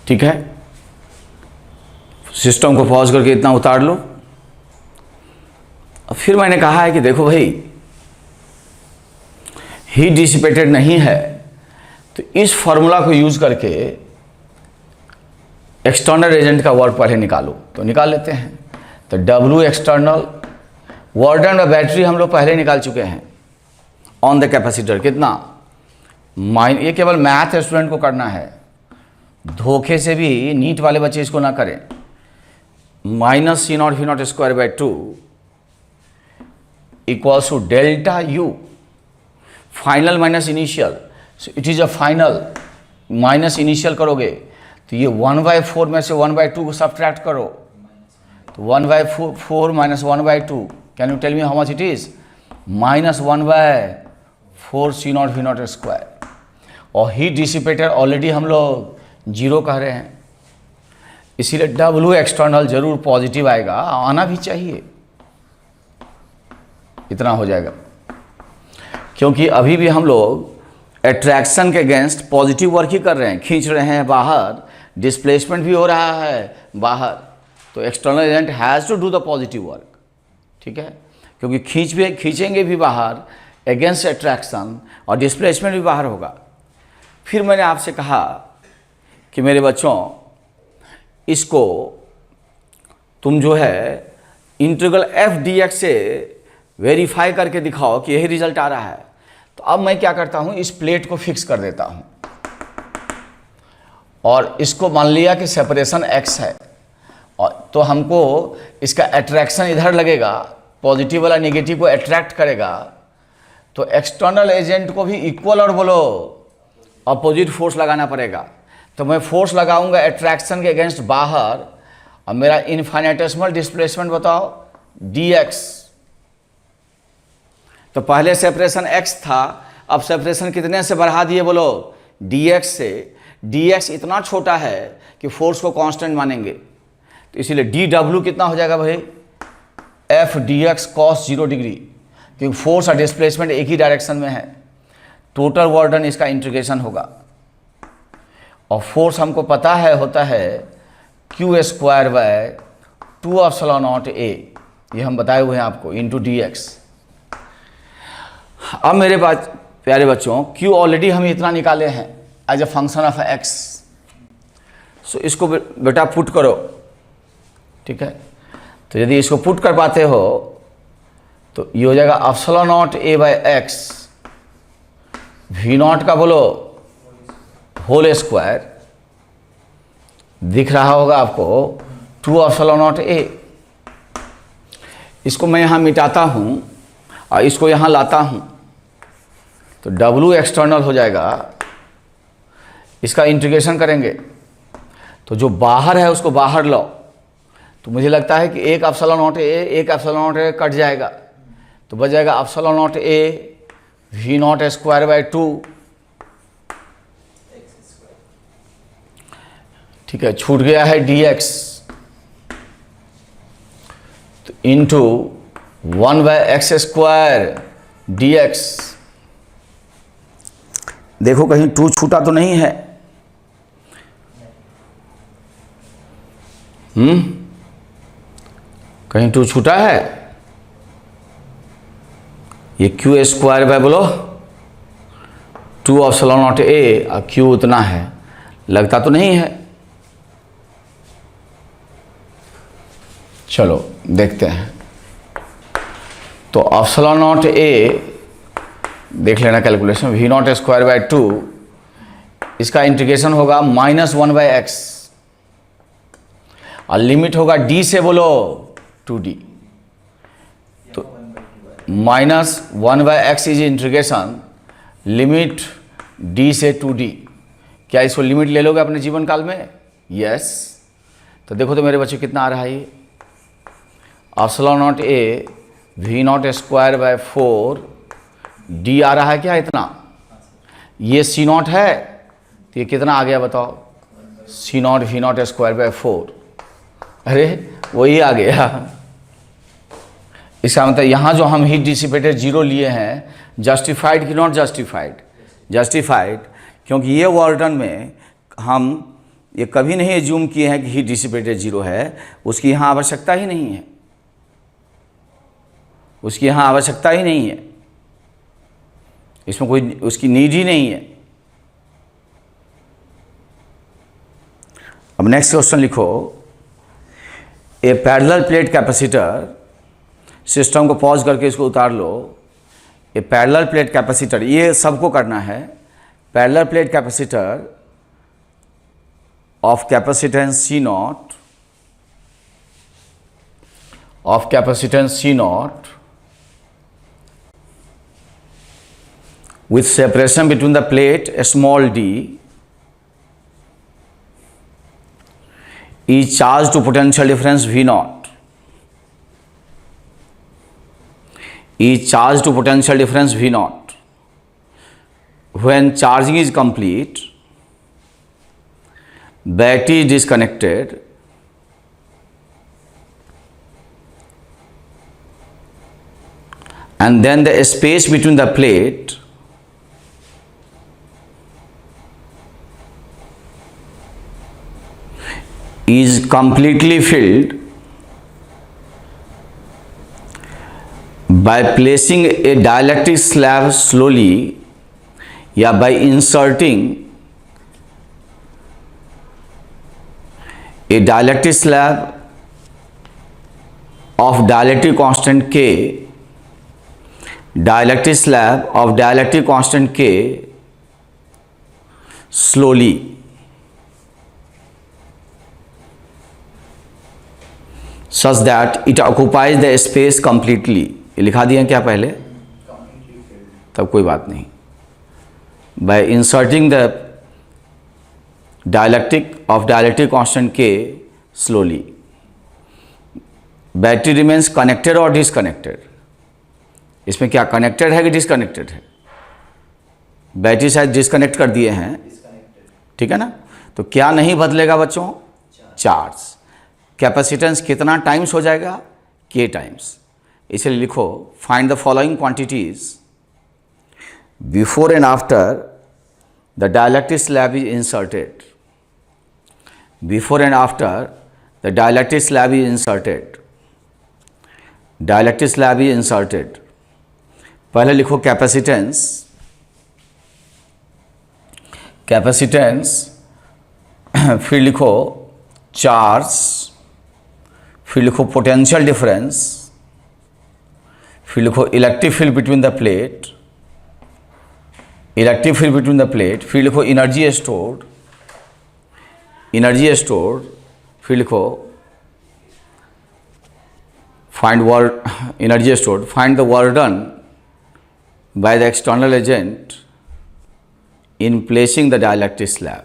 Speaker 1: ठीक है, सिस्टम को पॉज करके इतना उतार लो। फिर मैंने कहा है कि देखो भाई, हीट डिसिपेटेड नहीं है तो इस फॉर्मूला को यूज करके एक्सटर्नल एजेंट का वर्क पहले निकालो। तो निकाल लेते हैं। तो W एक्सटर्नल वार्डन और बैटरी हम लोग पहले निकाल चुके हैं ऑन द कैपेसिटर कितना ये केवल मैथ स्टूडेंट को करना है, धोखे से भी नीट वाले बच्चे इसको ना करें। Minus C not V not square by 2 equals to delta U, final minus initial, so it is a final, minus initial करोगे तो ये 1/4 में से 1/2 को सब्ट्रैक्ट करो, तो 1/4 minus 1/2, can you tell me how much it is? Minus 1/4 C not V not square. और heat dissipator already हम लोग 0 कह रहे हैं, इसीलिए W एक्सटर्नल जरूर पॉजिटिव आएगा, आना भी चाहिए, इतना हो जाएगा। क्योंकि अभी भी हम लोग अट्रैक्शन के अगेंस्ट पॉजिटिव वर्क ही कर रहे हैं, खींच रहे हैं बाहर, डिस्प्लेसमेंट भी हो रहा है बाहर, तो external agent has to do the positive work, ठीक है। क्योंकि खींचेंगे भी बाहर अगेंस्ट अट्रैक्शन और डिस्प्लेसमेंट भी बाहर होगा। फिर मैंने आपसे कहा कि मेरे बच्चों इसको तुम जो है इंटीग्रल एफ डी एक्स से वेरीफाई करके दिखाओ कि यही रिजल्ट आ रहा है। तो अब मैं क्या करता हूँ, इस प्लेट को फिक्स कर देता हूँ और इसको मान लिया कि सेपरेशन x है, और तो हमको इसका अट्रैक्शन इधर लगेगा, पॉजिटिव वाला नेगेटिव को अट्रैक्ट करेगा, तो एक्सटर्नल एजेंट को भी इक्वल और बोलो अपोजिट फोर्स लगाना पड़ेगा। तो मैं फोर्स लगाऊंगा अट्रैक्शन के अगेंस्ट बाहर, और मेरा इनफाइनेटेसिमल डिस्प्लेसमेंट बताओ dx। तो पहले सेपरेशन x था, अब सेपरेशन कितने से बढ़ा दिए बोलो, dx से। dx इतना छोटा है कि फोर्स को कांस्टेंट मानेंगे, तो इसीलिए dw कितना हो जाएगा भाई, f dx cos 0 डिग्री, क्योंकि फोर्स और डिस्प्लेसमेंट एक ही डायरेक्शन में है। टोटल वर्क डन इसका इंटीग्रेशन होगा, और फोर्स हमको पता है होता है q square by 2 epsilon naught a, ये हम बताए हुए हैं आपको, इंटू dx। अब मेरे पास प्यारे बच्चों q ऑलरेडी हम इतना निकाले हैं as a function of x, so इसको बेटा पुट करो, ठीक है। तो यदि इसको पुट कर पाते हो तो ये हो जाएगा epsilon naught a by x, v naught का बोलो होल स्क्वायर, दिख रहा होगा आपको 2 एप्सिलॉन नॉट a। इसको मैं यहाँ मिटाता हूँ और इसको यहाँ लाता हूँ, तो W एक्सटर्नल हो जाएगा, इसका इंटीग्रेशन करेंगे तो जो बाहर है उसको बाहर लो, तो मुझे लगता है कि एक एप्सिलॉन नॉट a, एक एप्सिलॉन नॉट a कट जाएगा, तो बच जाएगा epsilon naught a v not square by 2, ठीक है, छूट गया है dx, तो into 1 by X square dx। देखो कहीं 2 छूटा तो नहीं है, कहीं 2 छूटा है? ये q स्क्वायर बाय बोलो 2 एप्सिलॉन नॉट a, और q उतना है, लगता तो नहीं है। चलो देखते हैं, तो एप्सिलॉन नॉट a देख लेना calculation, v not square by 2, इसका इंटीग्रेशन होगा -1 बाय एक्स, और लिमिट होगा d से बोलो 2d, तो -1 by X is integration limit d से 2d। क्या इसको लिमिट ले लोगे अपने जीवन काल में? यस। तो देखो तो मेरे बच्चे कितना आ रहा है, ये epsilon naught a v not square bye 4 d आ रहा है क्या इतना, ये c नॉट है, तो ये कितना आ गया बताओ, c not v not square bye 4, अरे वही आ गया। इसका मतलब यहाँ जो हम हीट डिसिपेटेड 0 लिए हैं, जस्टिफाइड कि नॉट जस्टिफाइड? जस्टिफाइड, क्योंकि ये वर्क डन में हम ये कभी नहीं एज्यूम किए हैं कि हीट डिसिपेटेड 0 है, उसकी यहाँ आवश्यकता ही नहीं है, उसकी यहाँ आवश्यकता ही नहीं है, इसमें कोई उसकी नीड ही नहीं है। अब नेक्स्ट क्वेश्चन लिखो, a parallel plate capacitor system को पॉज करके इसको उतार लो। ये पैरेलल प्लेट कैपेसिटर, ये सबको करना है। Parallel plate capacitor of capacitance C not, of capacitance C not with separation between the plate small d is charged to potential difference V naught, is charged to potential difference V naught. When charging is complete, battery is disconnected and then the space between the plate is completely filled by placing a dielectric slab slowly या by inserting a dielectric slab of dielectric constant K, dielectric slab of dielectric constant K slowly such that it occupies the space completely. ये लिखा दिया क्या पहले? तब कोई बात नहीं. By inserting the dielectric of dielectric constant K slowly, battery remains connected और disconnected. इसमें क्या कनेक्टेड है कि डिसकनेक्टेड है? बैटरी शायद डिसकनेक्ट कर दिए हैं, ठीक है ना? तो क्या नहीं बदलेगा बच्चों? चार्ज. कैपेसिटेंस कितना टाइम्स हो जाएगा? K times. इसलिए लिखो find the following quantities before and after the dielectric slab is inserted. Before and after the dielectric slab is inserted. Dielectric slab is inserted. पहले लिखो कैपेसिटेंस. कैपेसिटेंस फिर लिखो charge, फिर लिखो पोटेंशियल डिफरेंस, फिर लिखो electric field between the plate, electric field between the plate, फिर लिखो एनर्जी स्टोर्ड, एनर्जी स्टोर्ड, फिर लिखो find work energy stored, find the work done by the external agent in placing the dielectric slab,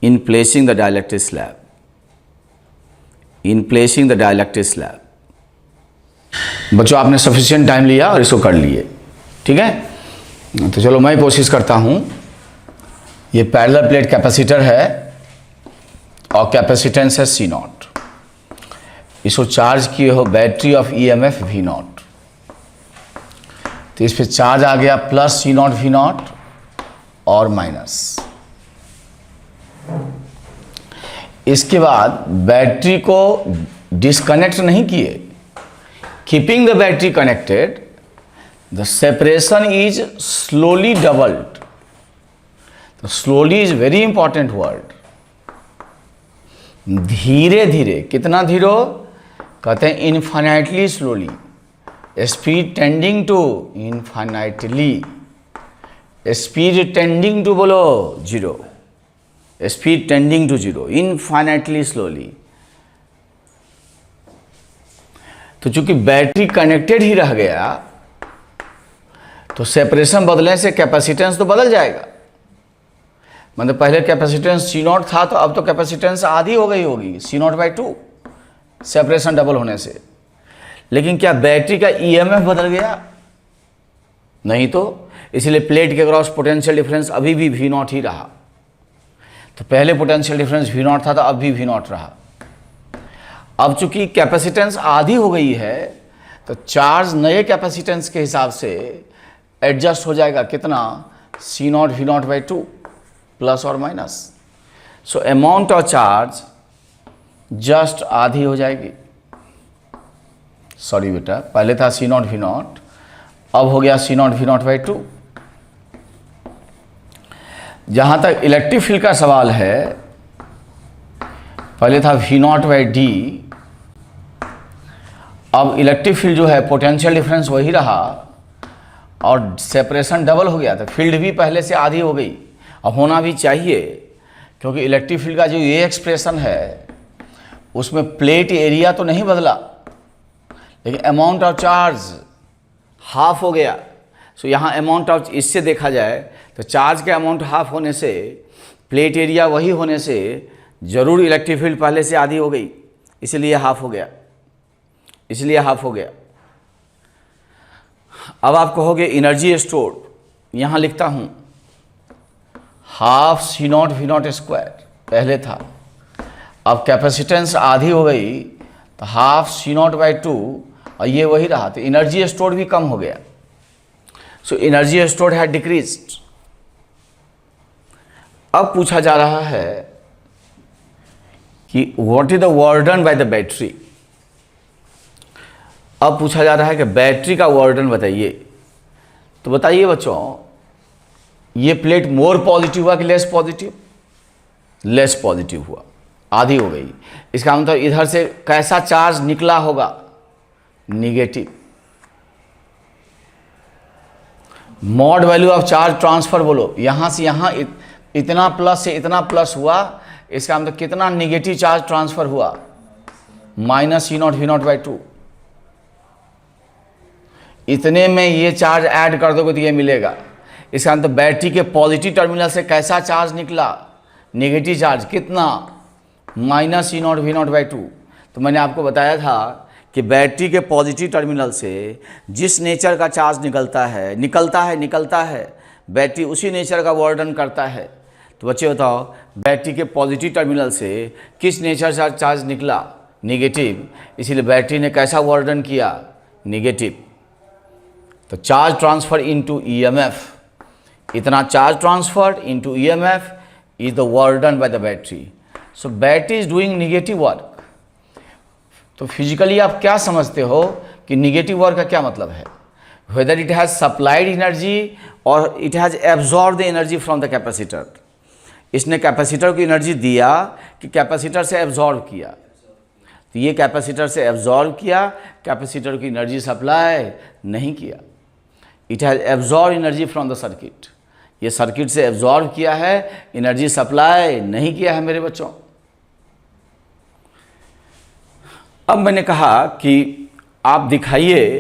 Speaker 1: in placing the dielectric slab, in placing the dielectric slab. बच्चों आपने sufficient time लिया और इसको कर लिए, ठीक है? तो चलो मैं कोशिश करता हूँ. ये पैरेलल प्लेट कैपेसिटर है और कैपेसिटेंस है C नॉट. इसको चार्ज किए हो battery of EMF V not. तो इस पे चार्ज आ गया plus C not V not और माइनस. इसके बाद बैटरी को डिस्कनेक्ट नहीं किए, keeping the battery connected, the separation is slowly doubled. तो slowly is very important word. धीरे धीरे. कितना धीरे? कहते हैं infinitely slowly. Speed tending to infinitely. Speed tending to बोलो zero. Speed tending to zero. Infinitely slowly. तो चूंकि बैटरी कनेक्टेड ही रह गया तो सेपरेशन बदलने से कैपेसिटेंस तो बदल जाएगा. मतलब पहले कैपेसिटेंस C नॉट था तो अब तो कैपेसिटेंस आधी हो गई होगी C not by 2 separation double होने से. लेकिन क्या बैटरी का EMF बदल गया? नहीं तो. इसलिए प्लेट के क्रॉस पोटेंशियल डिफरेंस अभी भी V नॉट ही रहा. तो पहले पोटेंशियल डिफरेंस V नॉट था तो अब भी V नॉट रहा. अब चूंकि कैपेसिटेंस आधी हो गई है तो चार्ज नए कैपेसिटेंस के हिसाब से एडजस्ट हो जाएगा. कितना? C not V not by 2 plus और minus. So amount of charge just आधी हो जाएगी. सॉरी बेटा, पहले था C नॉट V नॉट, अब हो गया C not V not by 2. जहाँ तक इलेक्ट्रिक फील्ड का सवाल है, पहले था V नॉट बाई D, अब इलेक्ट्रिक फील्ड जो है पोटेंशियल डिफरेंस वही रहा और सेपरेशन डबल हो गया, तो फील्ड भी पहले से आधी हो गई। अब होना भी चाहिए, क्योंकि इलेक्ट्रिक फील्ड का जो ये एक्सप्रेशन है उसमें प्लेट एरिया तो नहीं बदला, लेकिन अमाउंट ऑफ चार्ज हाफ हो गया। सो यहाँ अमाउंट ऑफ, इससे देखा जाए तो चार्ज के अमाउंट हाफ होने से, प्लेट एरिया वही होने से जरूर इलेक्ट्रिक फील्ड पहले से आधी हो गई, इसलिए हाफ हो गया, इसलिए हाफ हो गया। अब आप कहोगे एनर्जी स्टोर, यहाँ लिखता हूँ half C not V not square पहले था, अब कैपेसिटेंस आधी हो गई तो हाफ सी नॉट बाई 2 और ये वही रहा, तो एनर्जी स्टोर भी कम हो गया। सो एनर्जी स्टोर है डिक्रीज्ड। अब पूछा जा रहा है कि what is the work done by the battery. अब पूछा जा रहा है कि बैटरी का वर्क डन बताइए। तो बताइए बच्चों, ये प्लेट मोर पॉजिटिव हुआ कि लेस पॉजिटिव? लेस पॉजिटिव हुआ, आधी हो गई। इसका मतलब इधर से कैसा चार्ज निकला होगा? Negative. Mod value of charge transfer बोलो, यहां से यहां इतना प्लस से इतना प्लस हुआ, इसका मतलब कितना निगेटिव चार्ज ट्रांसफर हुआ? Minus C not V not by 2। इतने में ये चार्ज ऐड कर दोगे तो ये मिलेगा। इसका मतलब बैटरी के पॉजिटिव टर्मिनल से कैसा चार्ज निकला? Negative charge. कितना? Minus C not V not by 2। तो मैंने आपको बताया था कि बैटरी के पॉजिटिव टर्मिनल से जिस नेचर का चार्ज निकलता है बैटरी उसी नेचर का वर्क डन करता है। तो बच्चे बताओ, बैटरी के पॉजिटिव टर्मिनल से किस नेचर का चार्ज निकला? निगेटिव। इसीलिए बैटरी ने कैसा वर्क डन किया? निगेटिव। तो चार्ज ट्रांसफर इनटू ईएमएफ, इतना charge transferred into EMF is the work done by the battery. So battery is doing negative work. तो फिजिकली आप क्या समझते हो कि निगेटिव वर्क का क्या मतलब है? Whether it has supplied energy और it has absorb the energy from the capacitor. इसने कैपेसिटर को एनर्जी दिया कि कैपेसिटर से एब्जॉर्ब किया? तो ये कैपेसिटर से एब्जॉर्ब किया, कैपेसिटर की एनर्जी सप्लाई नहीं किया। It has absorb energy from the circuit. ये सर्किट से एब्जॉर्ब किया है, एनर्जी सप्लाई नहीं किया है मेरे बच्चों। अब मैंने कहा कि आप दिखाइए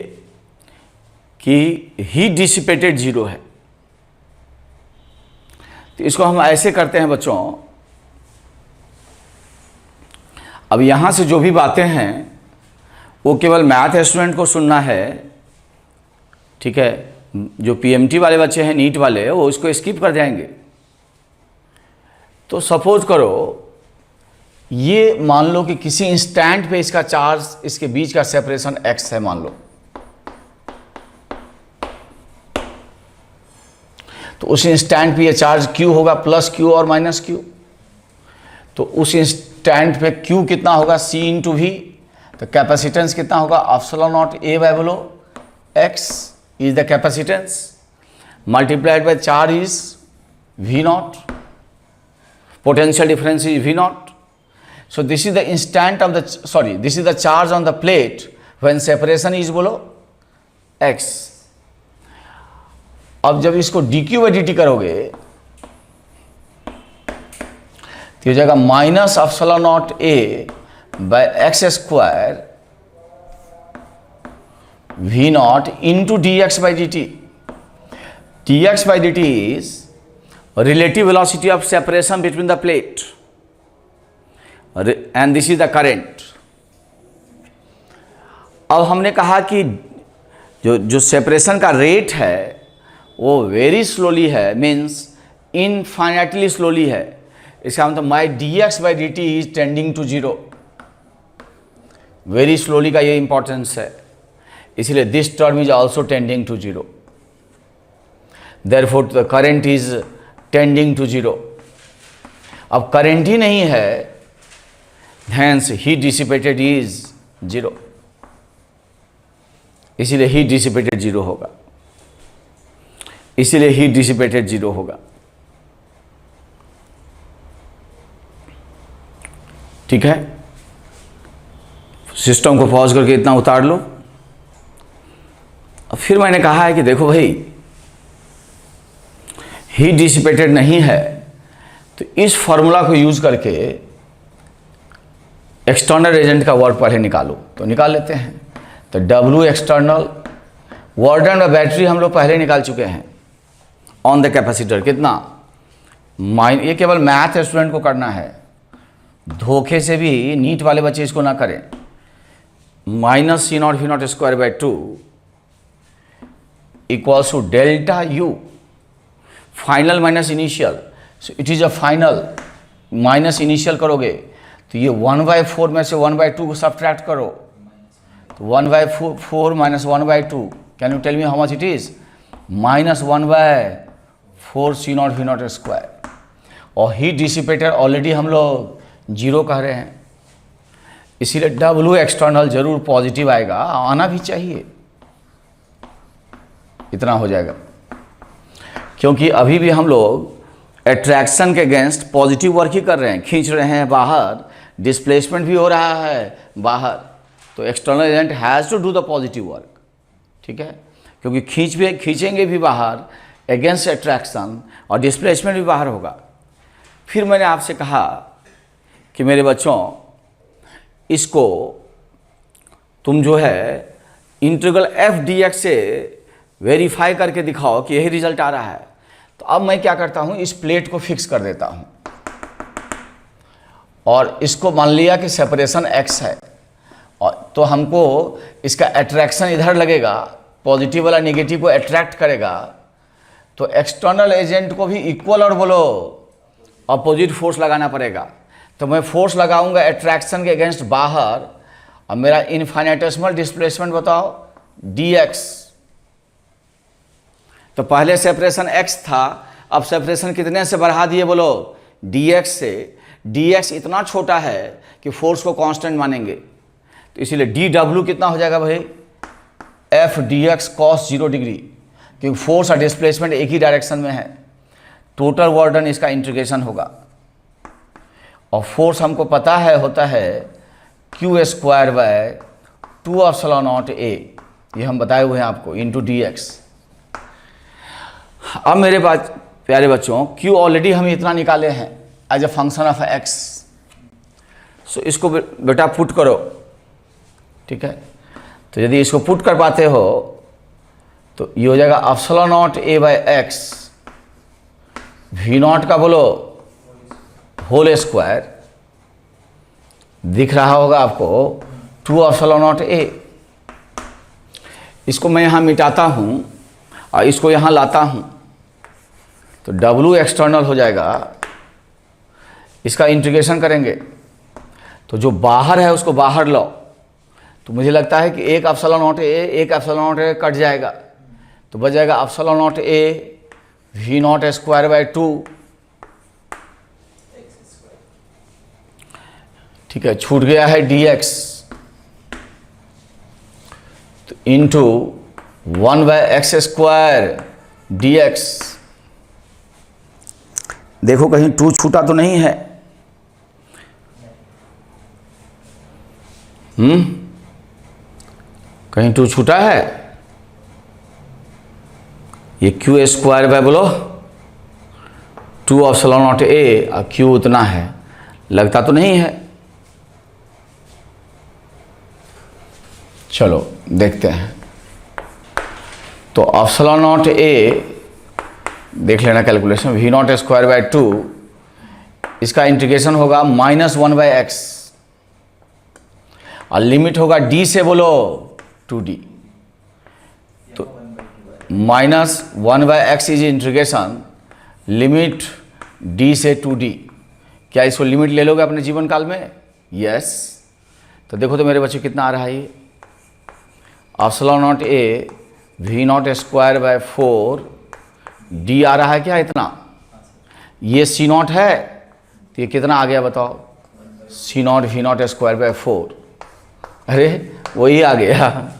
Speaker 1: कि हीट डिसिपेटेड जीरो है। तो इसको हम ऐसे करते हैं बच्चों, अब यहां से जो भी बातें हैं वो केवल मैथ स्टूडेंट को सुनना है, ठीक है? जो पीएमटी वाले बच्चे हैं, नीट वाले, वो इसको स्किप कर जाएंगे। तो सपोज करो ये मान लो कि किसी इंस्टेंट पे इसका चार्ज, इसके बीच का सेपरेशन x है मान लो। तो उस इंस्टेंट पे ये चार्ज q होगा, प्लस q और माइनस q। तो उस इंस्टेंट पे q कितना होगा? c into V. तो कैपेसिटेंस कितना होगा? एप्सिलॉन नॉट a बाय बोलो x is the capacitance multiplied by charge is V naught. Potential difference is V naught. So this is the instant of the, this is the charge on the plate when separation is below x. अब जब इसको dq by dt करोगे तो हो जाएगा minus epsilon naught a by x square V naught into dx by dt. dx by dt is relative velocity of separation between the plate and this is the current. अब हमने कहा कि जो separation का रेट है वो very slowly है, means infinitely slowly है। इसका मतलब my dx by dt is tending to zero. Very slowly का ये इंपॉर्टेंस है, इसलिए this term is also tending to zero, therefore the current is tending to zero. अब करंट ही नहीं है, hence heat dissipated is zero, इसीलिए heat dissipated zero होगा, इसीलिए हीट डिसिपेटेड जीरो होगा। ठीक है? सिस्टम को पॉज करके इतना उतार लो। फिर मैंने कहा है कि देखो भाई, हीट डिसिपेटेड नहीं है, तो इस फॉर्मूला को यूज करके एक्सटर्नल एजेंट का वर्क पहले निकालो। तो निकाल लेते हैं। तो W external work done bye battery हम लोग पहले निकाल चुके हैं ऑन द कैपेसिटर कितना, ये केवल मैथ स्टूडेंट को करना है, धोखे से भी नीट वाले बच्चे इसको ना करें। Minus C not V not square by 2 equals to delta U, final minus initial. So it is a final, minus initial करोगे तो ये 1/4 में से 1/2 को सब्ट्रैक्ट करो, तो 1/4 minus 1/2, can you tell me how much it is? Minus 1/4 C not V not square. और heat dissipated already हम लोग 0 कह रहे हैं, इसीलिए W एक्सटर्नल जरूर पॉजिटिव आएगा, आना भी चाहिए, इतना हो जाएगा। क्योंकि अभी भी हम लोग अट्रैक्शन के अगेंस्ट पॉजिटिव वर्क ही कर रहे हैं, खींच रहे हैं बाहर, डिस्प्लेसमेंट भी हो रहा है बाहर, तो external agent has to do the positive work, ठीक है। क्योंकि खींचेंगे भी बाहर अगेंस्ट अट्रैक्शन और डिस्प्लेसमेंट भी बाहर होगा। फिर मैंने आपसे कहा कि मेरे बच्चों, इसको तुम जो है इंटीग्रल f/dx से वेरीफाई करके दिखाओ कि यही रिजल्ट आ रहा है। तो अब मैं क्या करता हूँ, इस प्लेट को फिक्स कर देता हूँ और इसको मान लिया कि सेपरेशन x है, और तो हमको इसका अट्रैक्शन इधर लगेगा, पॉजिटिव वाला नेगेटिव को अट्रैक्ट करेगा, तो एक्सटर्नल एजेंट को भी इक्वल और बोलो अपोजिट फोर्स लगाना पड़ेगा। तो मैं फोर्स लगाऊंगा अट्रैक्शन के अगेंस्ट बाहर, और मेरा इनफाइनेटेसिमल डिस्प्लेसमेंट बताओ dx। तो पहले सेपरेशन x था, अब सेपरेशन कितने से बढ़ा दिए बोलो, dx से। dx इतना छोटा है कि फोर्स को कांस्टेंट मानेंगे, तो इसीलिए dw कितना हो जाएगा भाई, f dx cos 0 डिग्री, क्योंकि फोर्स और डिस्प्लेसमेंट एक ही डायरेक्शन में है। टोटल वर्क डन इसका इंटीग्रेशन होगा, और फोर्स हमको पता है होता है q² बाय 2ε0a, ये हम बताए हुए हैं आपको, इंटू dx। अब मेरे पास प्यारे बच्चों q ऑलरेडी हम इतना निकाले हैं as a function of x। So इसको बेटा पुट करो, ठीक है। तो यदि इसको पुट कर पाते हो तो ये हो जाएगा ε0a बाय x, v0 का बोलो होल स्क्वायर, दिख रहा होगा आपको 2ε0a। इसको मैं यहाँ मिटाता हूँ और इसको यहाँ लाता हूँ, तो W एक्सटर्नल हो जाएगा। इसका इंटीग्रेशन करेंगे तो जो बाहर है उसको बाहर लो, तो मुझे लगता है कि एक ε0a कट जाएगा, तो बच जाएगा ε0a v0 स्क्वायर बाय 2, ठीक है। छूट गया है dx, तो इंटू 1/x स्क्वायर dx। देखो कहीं 2 छूटा तो नहीं है, कहीं 2 छूटा है? ये q स्क्वायर बाय बोलो 2ε0a और q उतना है, लगता तो नहीं है। चलो देखते हैं। तो ε0a देख लेना कैलकुलेशन, v0 स्क्वायर बाय 2, इसका इंटीग्रेशन होगा -1/x, और लिमिट होगा d से बोलो 2d, तो -1/x is integration limit d से 2d। क्या इसको लिमिट ले लोगे अपने जीवन काल में? यस। तो देखो तो मेरे बच्चे कितना आ रहा है, ये ε0a v0 square bye 4 d आ रहा है क्या इतना? ये c0 है, तो ये कितना आ गया बताओ, c0 v0 स्क्वायर बाय 4। अरे वही आ गया।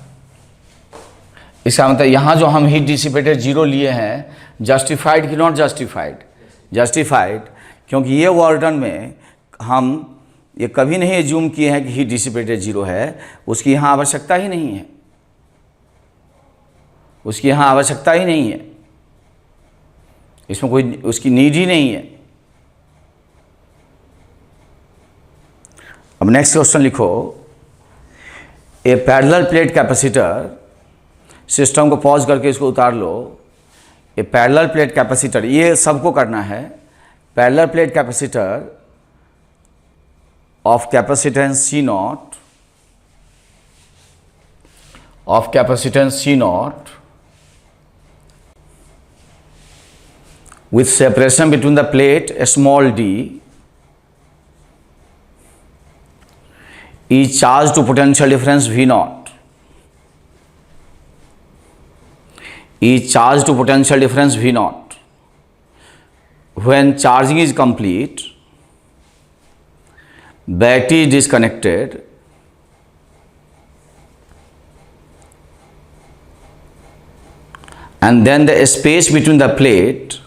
Speaker 1: इसका मतलब यहाँ जो हम हीट डिसिपेटेड 0 लिए हैं, जस्टिफाइड कि नॉट जस्टिफाइड? जस्टिफाइड, क्योंकि ये वर्क डन में हम ये कभी नहीं एज्यूम किए हैं कि हीट डिसिपेटेड जीरो है, उसकी यहाँ आवश्यकता ही नहीं है, उसकी यहाँ आवश्यकता ही नहीं है, इसमें कोई उसकी नीड ही नहीं है। अब नेक्स्ट क्वेश्चन लिखो, a parallel plate capacitor, system को पॉज करके इसको उतार लो। ए पैरेलल प्लेट कैपेसिटर, ये सबको करना है। Parallel plate capacitor of capacitance C naught, of capacitance C naught with separation between the plate small d is charged to potential difference V naught, is charged to potential difference V naught. When charging is complete, battery is disconnected and then the space between the plate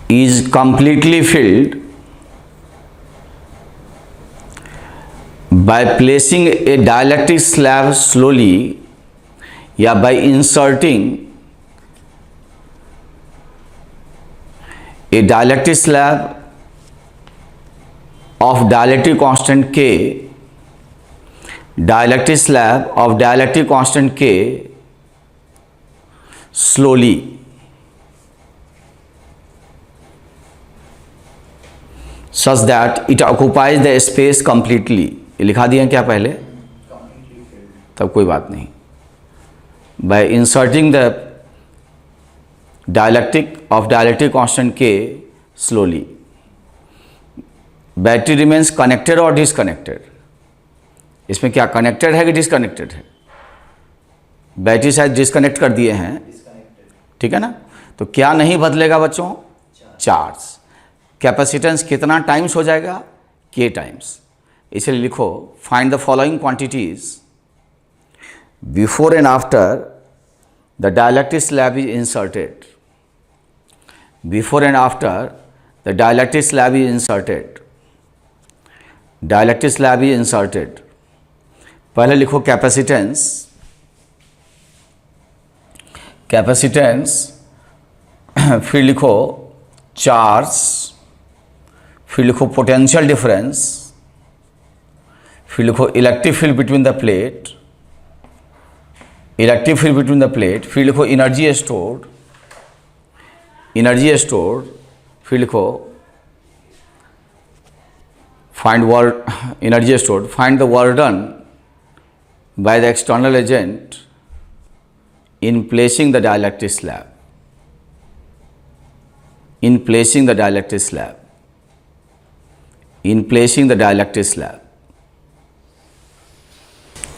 Speaker 1: is completely filled by placing a dielectric slab slowly या by inserting a dielectric slab of dielectric constant K, dielectric slab of dielectric constant K slowly such that it occupies the space completely. ये लिखा दिया क्या पहले? तब कोई बात नहीं. By inserting the dielectric of dielectric constant K slowly, battery remains connected और डिसकनेक्टेड. इसमें क्या कनेक्टेड है कि डिसकनेक्टेड है? बैटरी शायद डिसकनेक्ट कर दिए हैं, ठीक है ना. तो क्या नहीं बदलेगा बच्चों? चार्ज. कैपेसिटेंस कितना टाइम्स हो जाएगा? K times. इसलिए लिखो, find the following quantities before and after the dielectric slab is inserted. Before and after the dielectric slab is inserted. Dielectric slab is inserted. पहले लिखो कैपेसिटेंस. कैपेसिटेंस, फिर लिखो charge, फिर लिखो पोटेंशियल डिफरेंस, फिर लिखो electric field between the plate, electric field between the plate, फिर लिखो एनर्जी स्टोर्ड, एनर्जी स्टोर्ड, फिर लिखो find work, energy stored, find the work done by the external agent in placing the dielectric slab, in placing the dielectric slab, in placing the dielectric slab.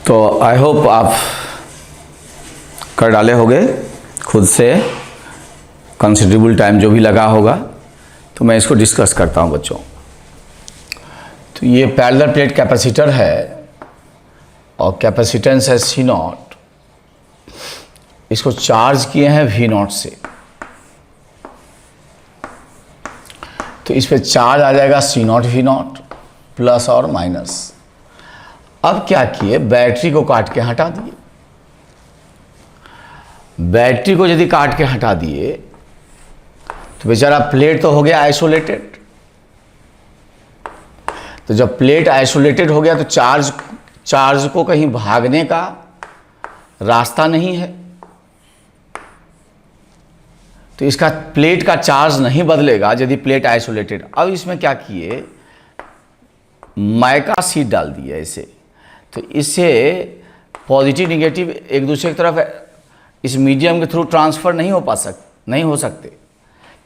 Speaker 1: तो I hope आप कर डाले होंगे खुद से, considerable time जो भी लगा होगा. तो मैं इसको डिस्कस करता हूं बच्चों. तो ये पैरेलल प्लेट कैपेसिटर है और कैपेसिटेंस है C नॉट. इसको चार्ज किए हैं V नॉट से, तो इस पे चार्ज आ जाएगा C not V not plus और माइनस. अब क्या किए, बैटरी को काट के हटा दिए. बैटरी को यदि काट के हटा दिए तो बेचारा प्लेट तो हो गया आइसोलेटेड. तो जब प्लेट आइसोलेटेड हो गया तो चार्ज को कहीं भागने का रास्ता नहीं है. तो इसका प्लेट का चार्ज नहीं बदलेगा यदि प्लेट आइसोलेटेड. अब इसमें क्या किए, माइका शीट डाल दिया इसे. तो इससे पॉजिटिव निगेटिव एक दूसरे की तरफ इस मीडियम के थ्रू ट्रांसफ़र नहीं हो सकते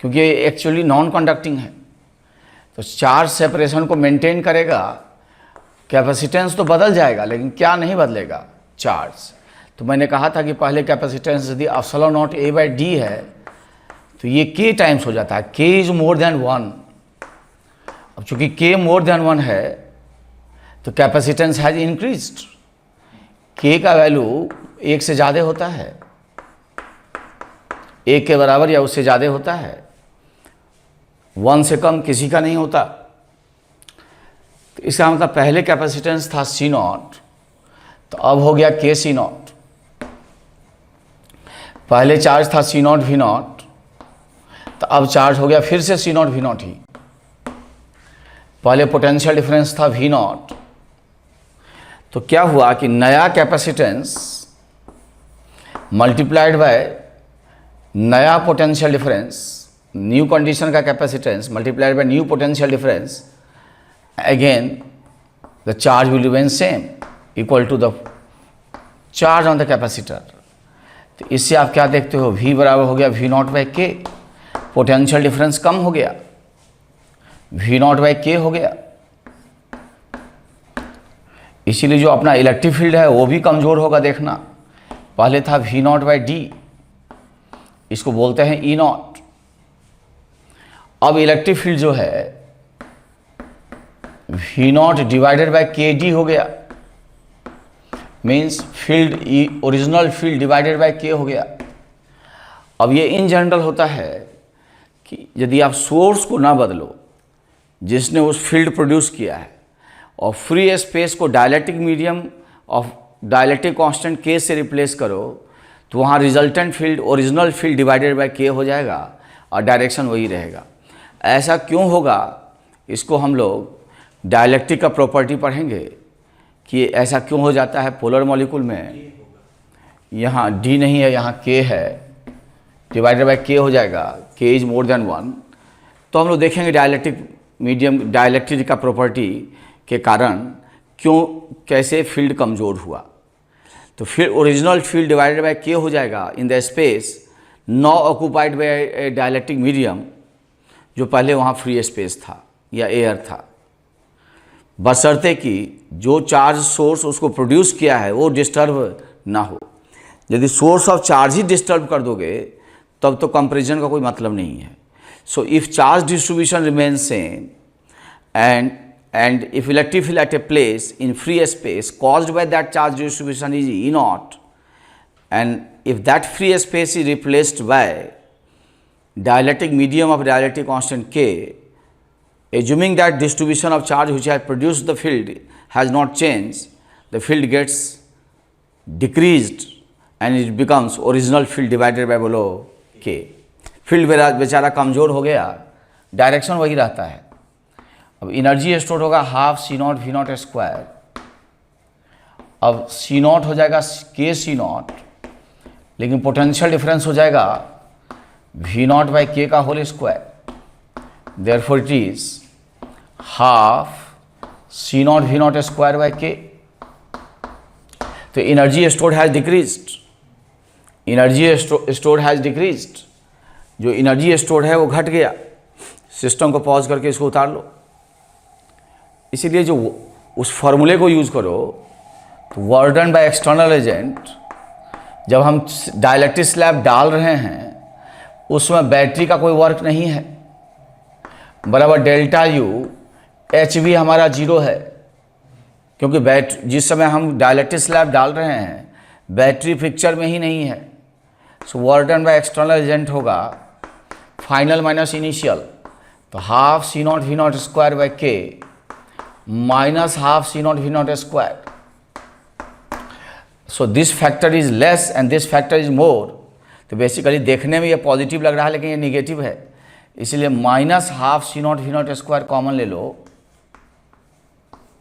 Speaker 1: क्योंकि ये एक्चुअली नॉन कंडक्टिंग है. तो चार्ज सेपरेशन को मेंटेन करेगा. कैपेसिटेंस तो बदल जाएगा लेकिन क्या नहीं बदलेगा? चार्ज. तो मैंने कहा था कि पहले कैपेसिटेंस यदि एप्सिलॉन नॉट A/D है तो ये K टाइम्स हो जाता है. K is more than 1. अब चूंकि K मोर देन 1 है तो कैपेसिटेंस हैज इंक्रीज्ड. K का वैल्यू 1 से ज़्यादा होता है, 1 के बराबर या उससे ज़्यादा होता है, 1 से कम किसी का नहीं होता। तो इसका मतलब पहले कैपेसिटेंस था C नॉट, तो अब हो गया K C नॉट। पहले चार्ज था C नॉट V नॉट, तो अब चार्ज हो गया फिर से C नॉट V नॉट ही। पहले पोटेंशियल डिफरेंस था V नॉट, तो क्या हुआ कि नया कैपेसिटेंस मल्टीप्लाइड बाय नया पोटेंशियल डिफरेंस, न्यू कंडीशन का capacitance multiplied by new potential difference, again the charge will remain same equal to the charge on the capacitor. तो इससे आप क्या देखते हो, V बराबर हो गया V नॉट बाई के, पोटेंशियल डिफरेंस कम हो गया, V नॉट बाई के हो गया। इसीलिए जो अपना इलेक्ट्रिक फील्ड है वो भी कमज़ोर होगा। देखना, पहले था V नॉट बाई डी, इसको बोलते हैं E नॉट। अब इलेक्ट्रिक फील्ड जो है V नॉट डिवाइडेड बाई के डी हो गया, means field original field divided by के हो गया। अब ये इन जनरल होता है कि यदि आप सोर्स को ना बदलो जिसने उस फील्ड प्रोड्यूस किया है, और फ्री स्पेस को dielectric medium of dielectric constant के से रिप्लेस करो, तो वहाँ resultant field original field divided bye के हो जाएगा और डायरेक्शन वही रहेगा। ऐसा क्यों होगा, इसको हम लोग डायलेक्ट्रिक का प्रॉपर्टी पढ़ेंगे कि ऐसा क्यों हो जाता है। पोलर मॉलिक्यूल में यहाँ डी नहीं है, यहाँ के है, डिवाइडेड बाय के हो जाएगा, के इज मोर देन 1। तो हम लोग देखेंगे डायलेक्ट्रिक मीडियम, डायलेक्ट्रिक का प्रॉपर्टी के कारण क्यों, कैसे फील्ड कमज़ोर हुआ। तो फिर ओरिजिनल फील्ड डिवाइडेड बाय के हो जाएगा इन द स्पेस नॉ ऑक्यूपाइड बाय डायलेक्ट्रिक मीडियम, जो पहले वहाँ फ्री स्पेस था या एयर था, बशर्ते कि जो चार्ज सोर्स उसको प्रोड्यूस किया है वो डिस्टर्ब ना हो। यदि source of charge he disturb कर दोगे तब तो कंपैरिजन का कोई मतलब नहीं है। So if charge distribution remains same and if electric field at a place in free space caused by that charge distribution is E naught, and if that free space is replaced by dielectric medium of dielectric constant K, assuming that distribution of charge which has produced the field has not changed, the field gets decreased and it becomes original field divided by below K। Field बेचारा कमज़ोर हो गया, direction वही रहता है। अब energy store होगा half C not V not square. अब C नॉट हो जाएगा K C नॉट, लेकिन पोटेंशियल डिफरेंस हो जाएगा V नॉट बाई के का whole square. Therefore it is half C not V not square by K. तो energy stored has decreased, energy stored has decreased, जो energy stored है वो घट गया। सिस्टम को पॉज करके इसको उतार लो। इसीलिए जो उस फॉर्मूले को यूज़ करो, तो work done by external agent, जब हम डायलेक्ट्रिक स्लैब डाल रहे हैं उसमें बैटरी का कोई वर्क नहीं है, बराबर डेल्टा यू, एच भी हमारा 0 है, क्योंकि जिस समय हम डायलेक्ट्रिक स्लैब डाल रहे हैं बैटरी पिक्चर में ही नहीं है। So work done by external agent होगा फाइनल माइनस इनिशियल, तो half C not V not square by K minus half C not V not square. So this factor is less and this factor is more. तो basically देखने में ये positive लग रहा है लेकिन ये निगेटिव है, इसलिए minus half C not V not square common ले लो,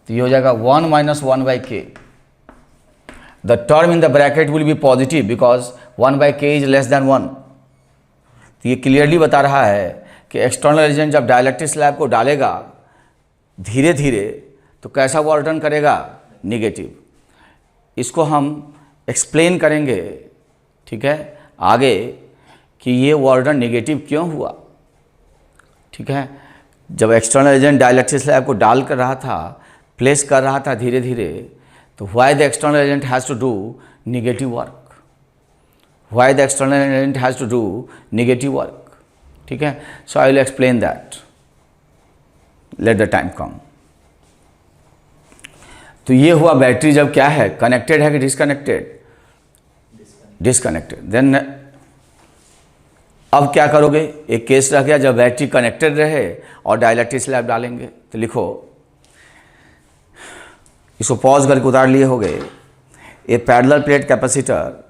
Speaker 1: तो ये हो जाएगा 1 माइनस 1 बाई के। The term in the bracket will be positive because 1 by के इज लेस देन 1। तो ये क्लियरली बता रहा है कि एक्सटर्नल एजेंट जब डायलेक्ट्रिक स्लैब को डालेगा धीरे धीरे तो कैसा वर्क डन करेगा, निगेटिव। इसको हम एक्सप्लेन करेंगे, ठीक है, आगे कि ये वर्क डन निगेटिव क्यों हुआ, ठीक है। जब एक्सटर्नल एजेंट डायलेक्ट्रिक स्लैब को डाल कर रहा था, प्लेस कर रहा था धीरे धीरे, तो why the external agent has to do negative work, why the external agent has to do negative work, ठीक है। So I will explain that, let the time come. तो ये हुआ बैटरी जब क्या है, कनेक्टेड है कि डिसकनेक्टेड, डिसकनेक्टेड। देन अब क्या करोगे, एक केस रह गया जब बैटरी कनेक्टेड रहे और डाइलेक्ट्रिक स्लैब डालेंगे। तो लिखो, इसको पॉज करके उतार लिए हो गए। A parallel plate capacitor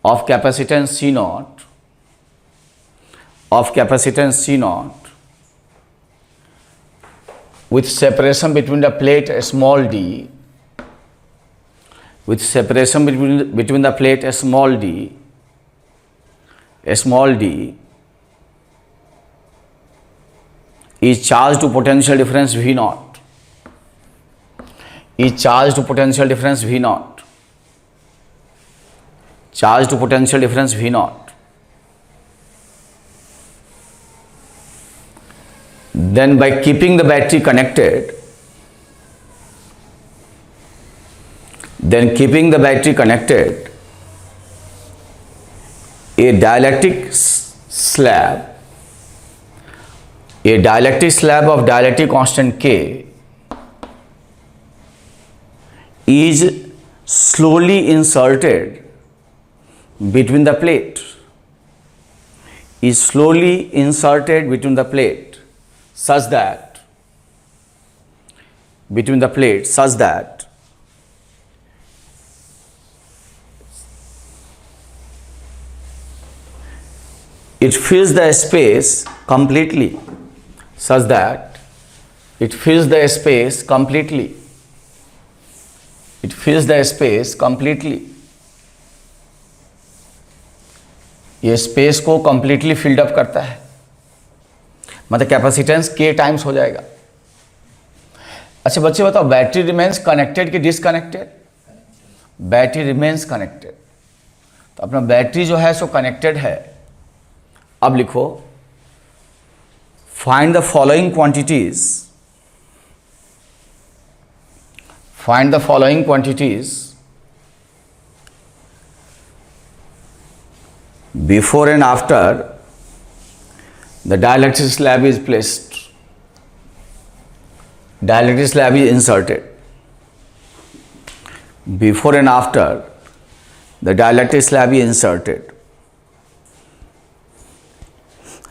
Speaker 1: of capacitance C naught, with separation between the plate small d, between the plate small d is charged to potential difference V naught, charged to potential difference V naught. Then by keeping the battery connected, a dielectric slab of dielectric constant K is slowly inserted between the plate, such that it fills the space completely, ये space को completely filled up करता है, मतलब capacitance के times हो जाएगा। अच्छा बच्चे बताओ, बैटरी रिमेन्स कनेक्टेड कि डिसकनेक्टेड? बैटरी रिमेन्स कनेक्टेड, तो अपना बैटरी जो है सो कनेक्टेड है। अब लिखो, find the following quantities before and after the dielectric slab is placed, inserted. Before and after the dielectric slab is inserted.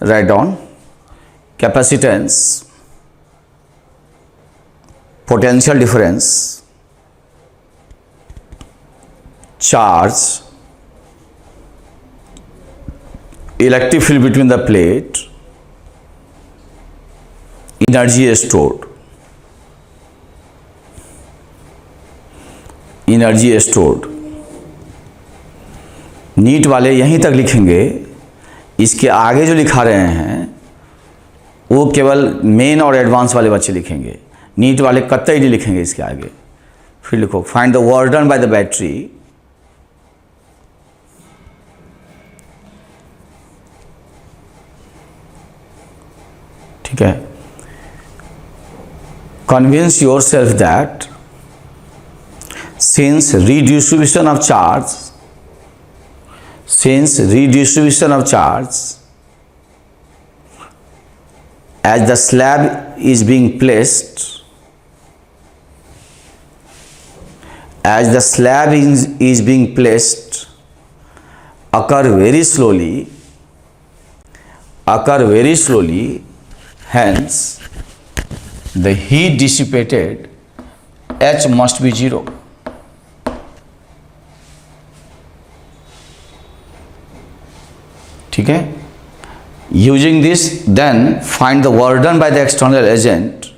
Speaker 1: Write down capacitance, potential difference, charge, electric field between the plate, energy stored. NEET वाले यहीं तक लिखेंगे, इसके आगे जो लिखा रहे हैं वो केवल मेन और एडवांस वाले बच्चे लिखेंगे, नीट वाले कतई नहीं लिखेंगे इसके आगे। फिर लिखो, find the work done by the battery, ठीक है। Convince yourself that since redistribution of charge as the slab is being placed, occur very slowly, hence the heat dissipated H must be 0. ठीक है। Using this, then find the work done by the external agent.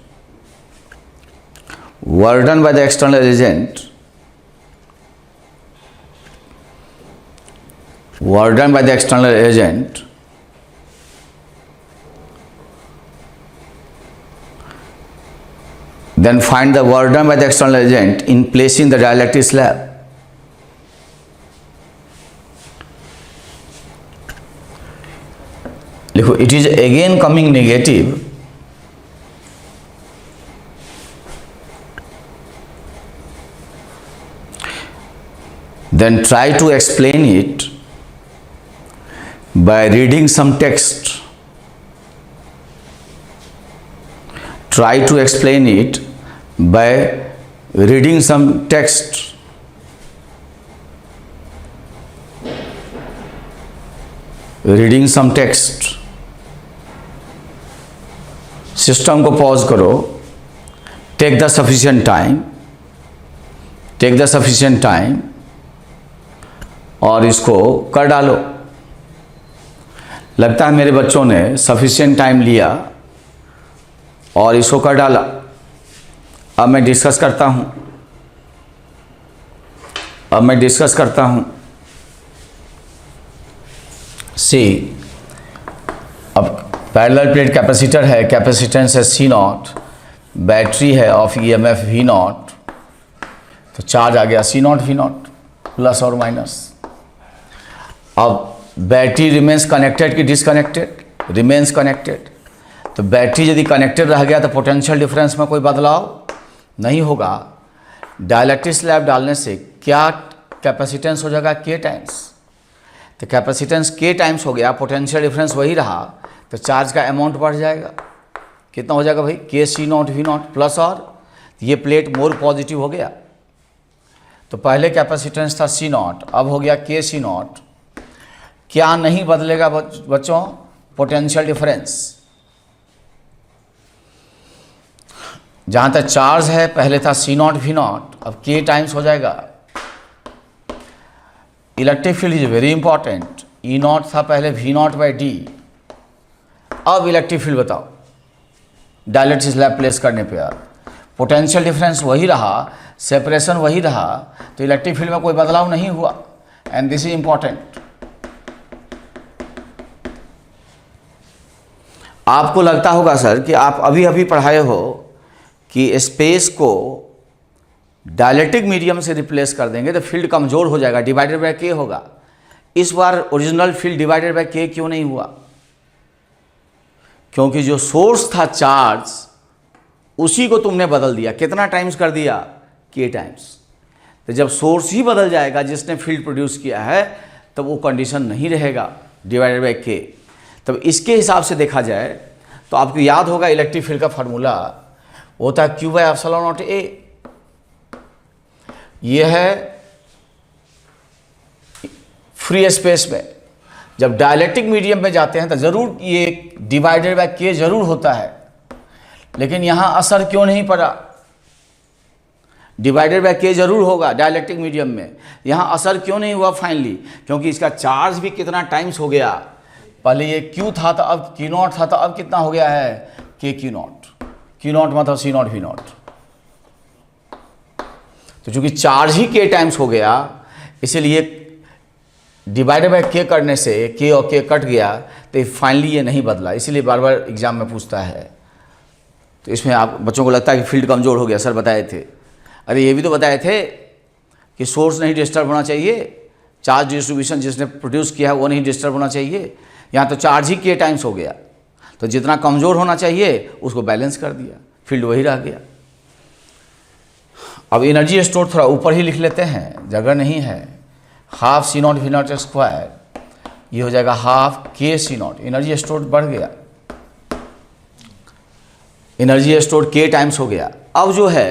Speaker 1: Then find the work done by the external agent in placing the dielectric slab. लिखो, it is again coming negative then try to explain it by reading some text. Try to explain it by reading some text. Reading some text, system को pause करो, take the sufficient time और इसको कर डालो। लगता है मेरे बच्चों ने सफिशिएंट टाइम लिया और इसको कर डाला। अब मैं डिस्कस करता हूं। सी, अब पैरेलल प्लेट कैपेसिटर है, कैपेसिटेंस है C नॉट, बैटरी है ऑफ EMF V नॉट, तो चार्ज आ गया C not V not plus और माइनस। अब बैटरी रिमेन्स कनेक्टेड कि डिसकनेक्टेड? Remains connected. तो बैटरी यदि कनेक्टेड रह गया तो पोटेंशियल डिफरेंस में कोई बदलाव नहीं होगा। डाइलेक्ट्रिक स्लैब डालने से क्या कैपेसिटेंस हो जाएगा? K times. तो कैपेसिटेंस K टाइम्स हो गया, पोटेंशियल डिफरेंस वही रहा, तो चार्ज का अमाउंट बढ़ जाएगा। कितना हो जाएगा भाई? K C not V not plus और ये प्लेट मोर पॉजिटिव हो गया। तो पहले कैपेसिटेंस था C नॉट, अब हो गया K C नॉट। क्या नहीं बदलेगा बच्चों? Potential difference. जहां तक चार्ज है, पहले था C नॉट V नॉट, अब K टाइम्स हो जाएगा। Electric field is very important. E not था पहले V नॉट बाई D, अब इलेक्ट्रिक फील्ड बताओ डाइलेक्ट्रिक स्लैब प्लेस करने पे। यार पोटेंशियल डिफरेंस वही रहा, सेपरेशन वही रहा, तो इलेक्ट्रिक फील्ड में कोई बदलाव नहीं हुआ। And this is important. आपको लगता होगा सर कि आप अभी अभी पढ़ाए हो कि स्पेस को डाइलेक्ट्रिक मीडियम से रिप्लेस कर देंगे तो फील्ड कमजोर हो जाएगा, डिवाइडेड बाय K होगा। इस बार original field divided by K क्यों नहीं हुआ? क्योंकि जो सोर्स था चार्ज, उसी को तुमने बदल दिया। कितना टाइम्स कर दिया? K times. तो जब सोर्स ही बदल जाएगा जिसने फील्ड प्रोड्यूस किया है, तब वो कंडीशन नहीं रहेगा डिवाइडेड बाय K। तब इसके हिसाब से देखा जाए तो आपको याद होगा इलेक्ट्रिक फील्ड का फार्मूला होता है Q by epsilon naught A। ये है फ्री स्पेस में। जब डाइलेक्ट्रिक मीडियम में जाते हैं तो जरूर ये डिवाइडेड बाय K जरूर होता है, लेकिन यहां असर क्यों नहीं पड़ा? डिवाइडेड बाय K जरूर होगा डाइलेक्ट्रिक मीडियम में, यहां असर क्यों नहीं हुआ फाइनली? क्योंकि इसका चार्ज भी कितना टाइम्स हो गया। पहले ये Q था तो अब Q नॉट था, तो अब कितना हो गया है? K Q not. Q not मतलब C नॉट V नॉट। तो चूंकि चार्ज ही K टाइम्स हो गया, इसीलिए डिवाइडेड बाय K करने से K और K कट गया, तो फाइनली ये नहीं बदला। इसीलिए बार बार एग्जाम में पूछता है। तो इसमें आप बच्चों को लगता है कि फील्ड कमजोर हो गया। सर बताए थे, अरे ये भी तो बताए थे कि सोर्स नहीं डिस्टर्ब होना चाहिए, चार्ज डिस्ट्रीब्यूशन जिसने प्रोड्यूस किया है वो नहीं डिस्टर्ब होना चाहिए। यहाँ तो चार्ज ही K टाइम्स हो गया, तो जितना कमज़ोर होना चाहिए उसको बैलेंस कर दिया, फील्ड वही रह गया। अब एनर्जी स्टोर थोड़ा ऊपर ही लिख लेते हैं, जगह नहीं है। Half C not V not square, ये हो जाएगा half K C not. Energy store बढ़ गया, एनर्जी स्टोर K टाइम्स हो गया। अब जो है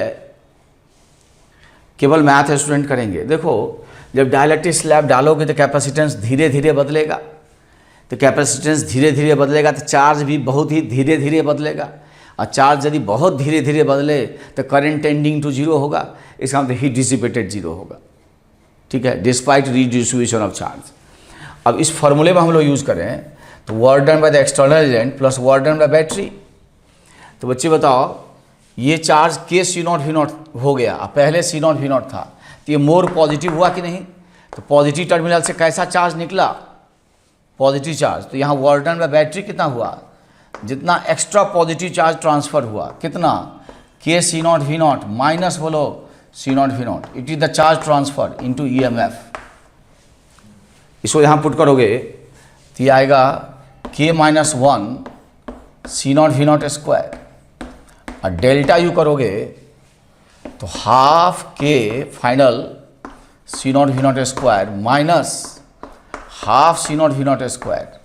Speaker 1: केवल मैथ स्टूडेंट करेंगे। देखो, जब डाइलेक्ट्रिक स्लैब डालोगे तो कैपेसिटेंस धीरे धीरे बदलेगा, तो कैपेसिटेंस धीरे धीरे बदलेगा तो चार्ज भी बहुत ही धीरे धीरे बदलेगा। और चार्ज यदि बहुत धीरे धीरे बदले तो करंट टेंडिंग टू जीरो होगा, इसका मतलब हीट डिसिपेटेड जीरो होगा। ठीक है, डिस्पाइट रीडिस्ट्रीब्यूशन ऑफ चार्ज। अब इस फॉर्मूले में हम लोग यूज़ करें तो work done by the external agent plus work done bye battery. तो बच्चे बताओ, ये charge K C not V not हो गया, पहले C नॉट V नॉट था, तो ये मोर पॉजिटिव हुआ कि नहीं? तो पॉजिटिव टर्मिनल से कैसा चार्ज निकला? Positive charge. तो यहाँ वर्क डन बाय बैटरी कितना हुआ? जितना एक्स्ट्रा पॉजिटिव चार्ज ट्रांसफर हुआ, कितना? K C not V not minus बोलो C not V not, it is the charge transfer into EMF। इसको यहाँ पुट करोगे तो ये आएगा K minus 1 C not V not square, और डेल्टा यू करोगे तो half K final C not V not square minus half C not V not square.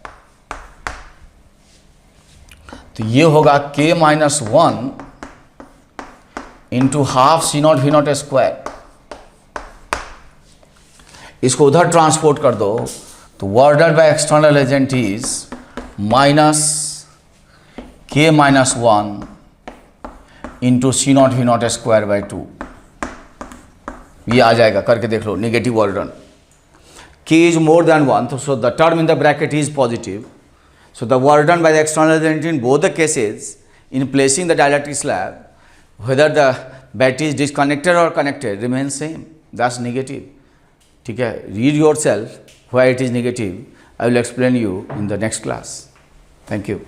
Speaker 1: तो ये होगा K minus 1 into half C not V not square. इसको उधर transport कर दो तो work done by external agent is minus k minus 1 into C not V not square by 2। ये आ जाएगा, करके देख लो, negative work done. k is more than 1, so the term in the bracket is positive. So the work done by the external agent in both the cases in placing the dielectric slab, whether the battery is disconnected or connected, remains same. That's negative. ठीक है, read yourself why it is negative. I will explain you in the next class. Thank you.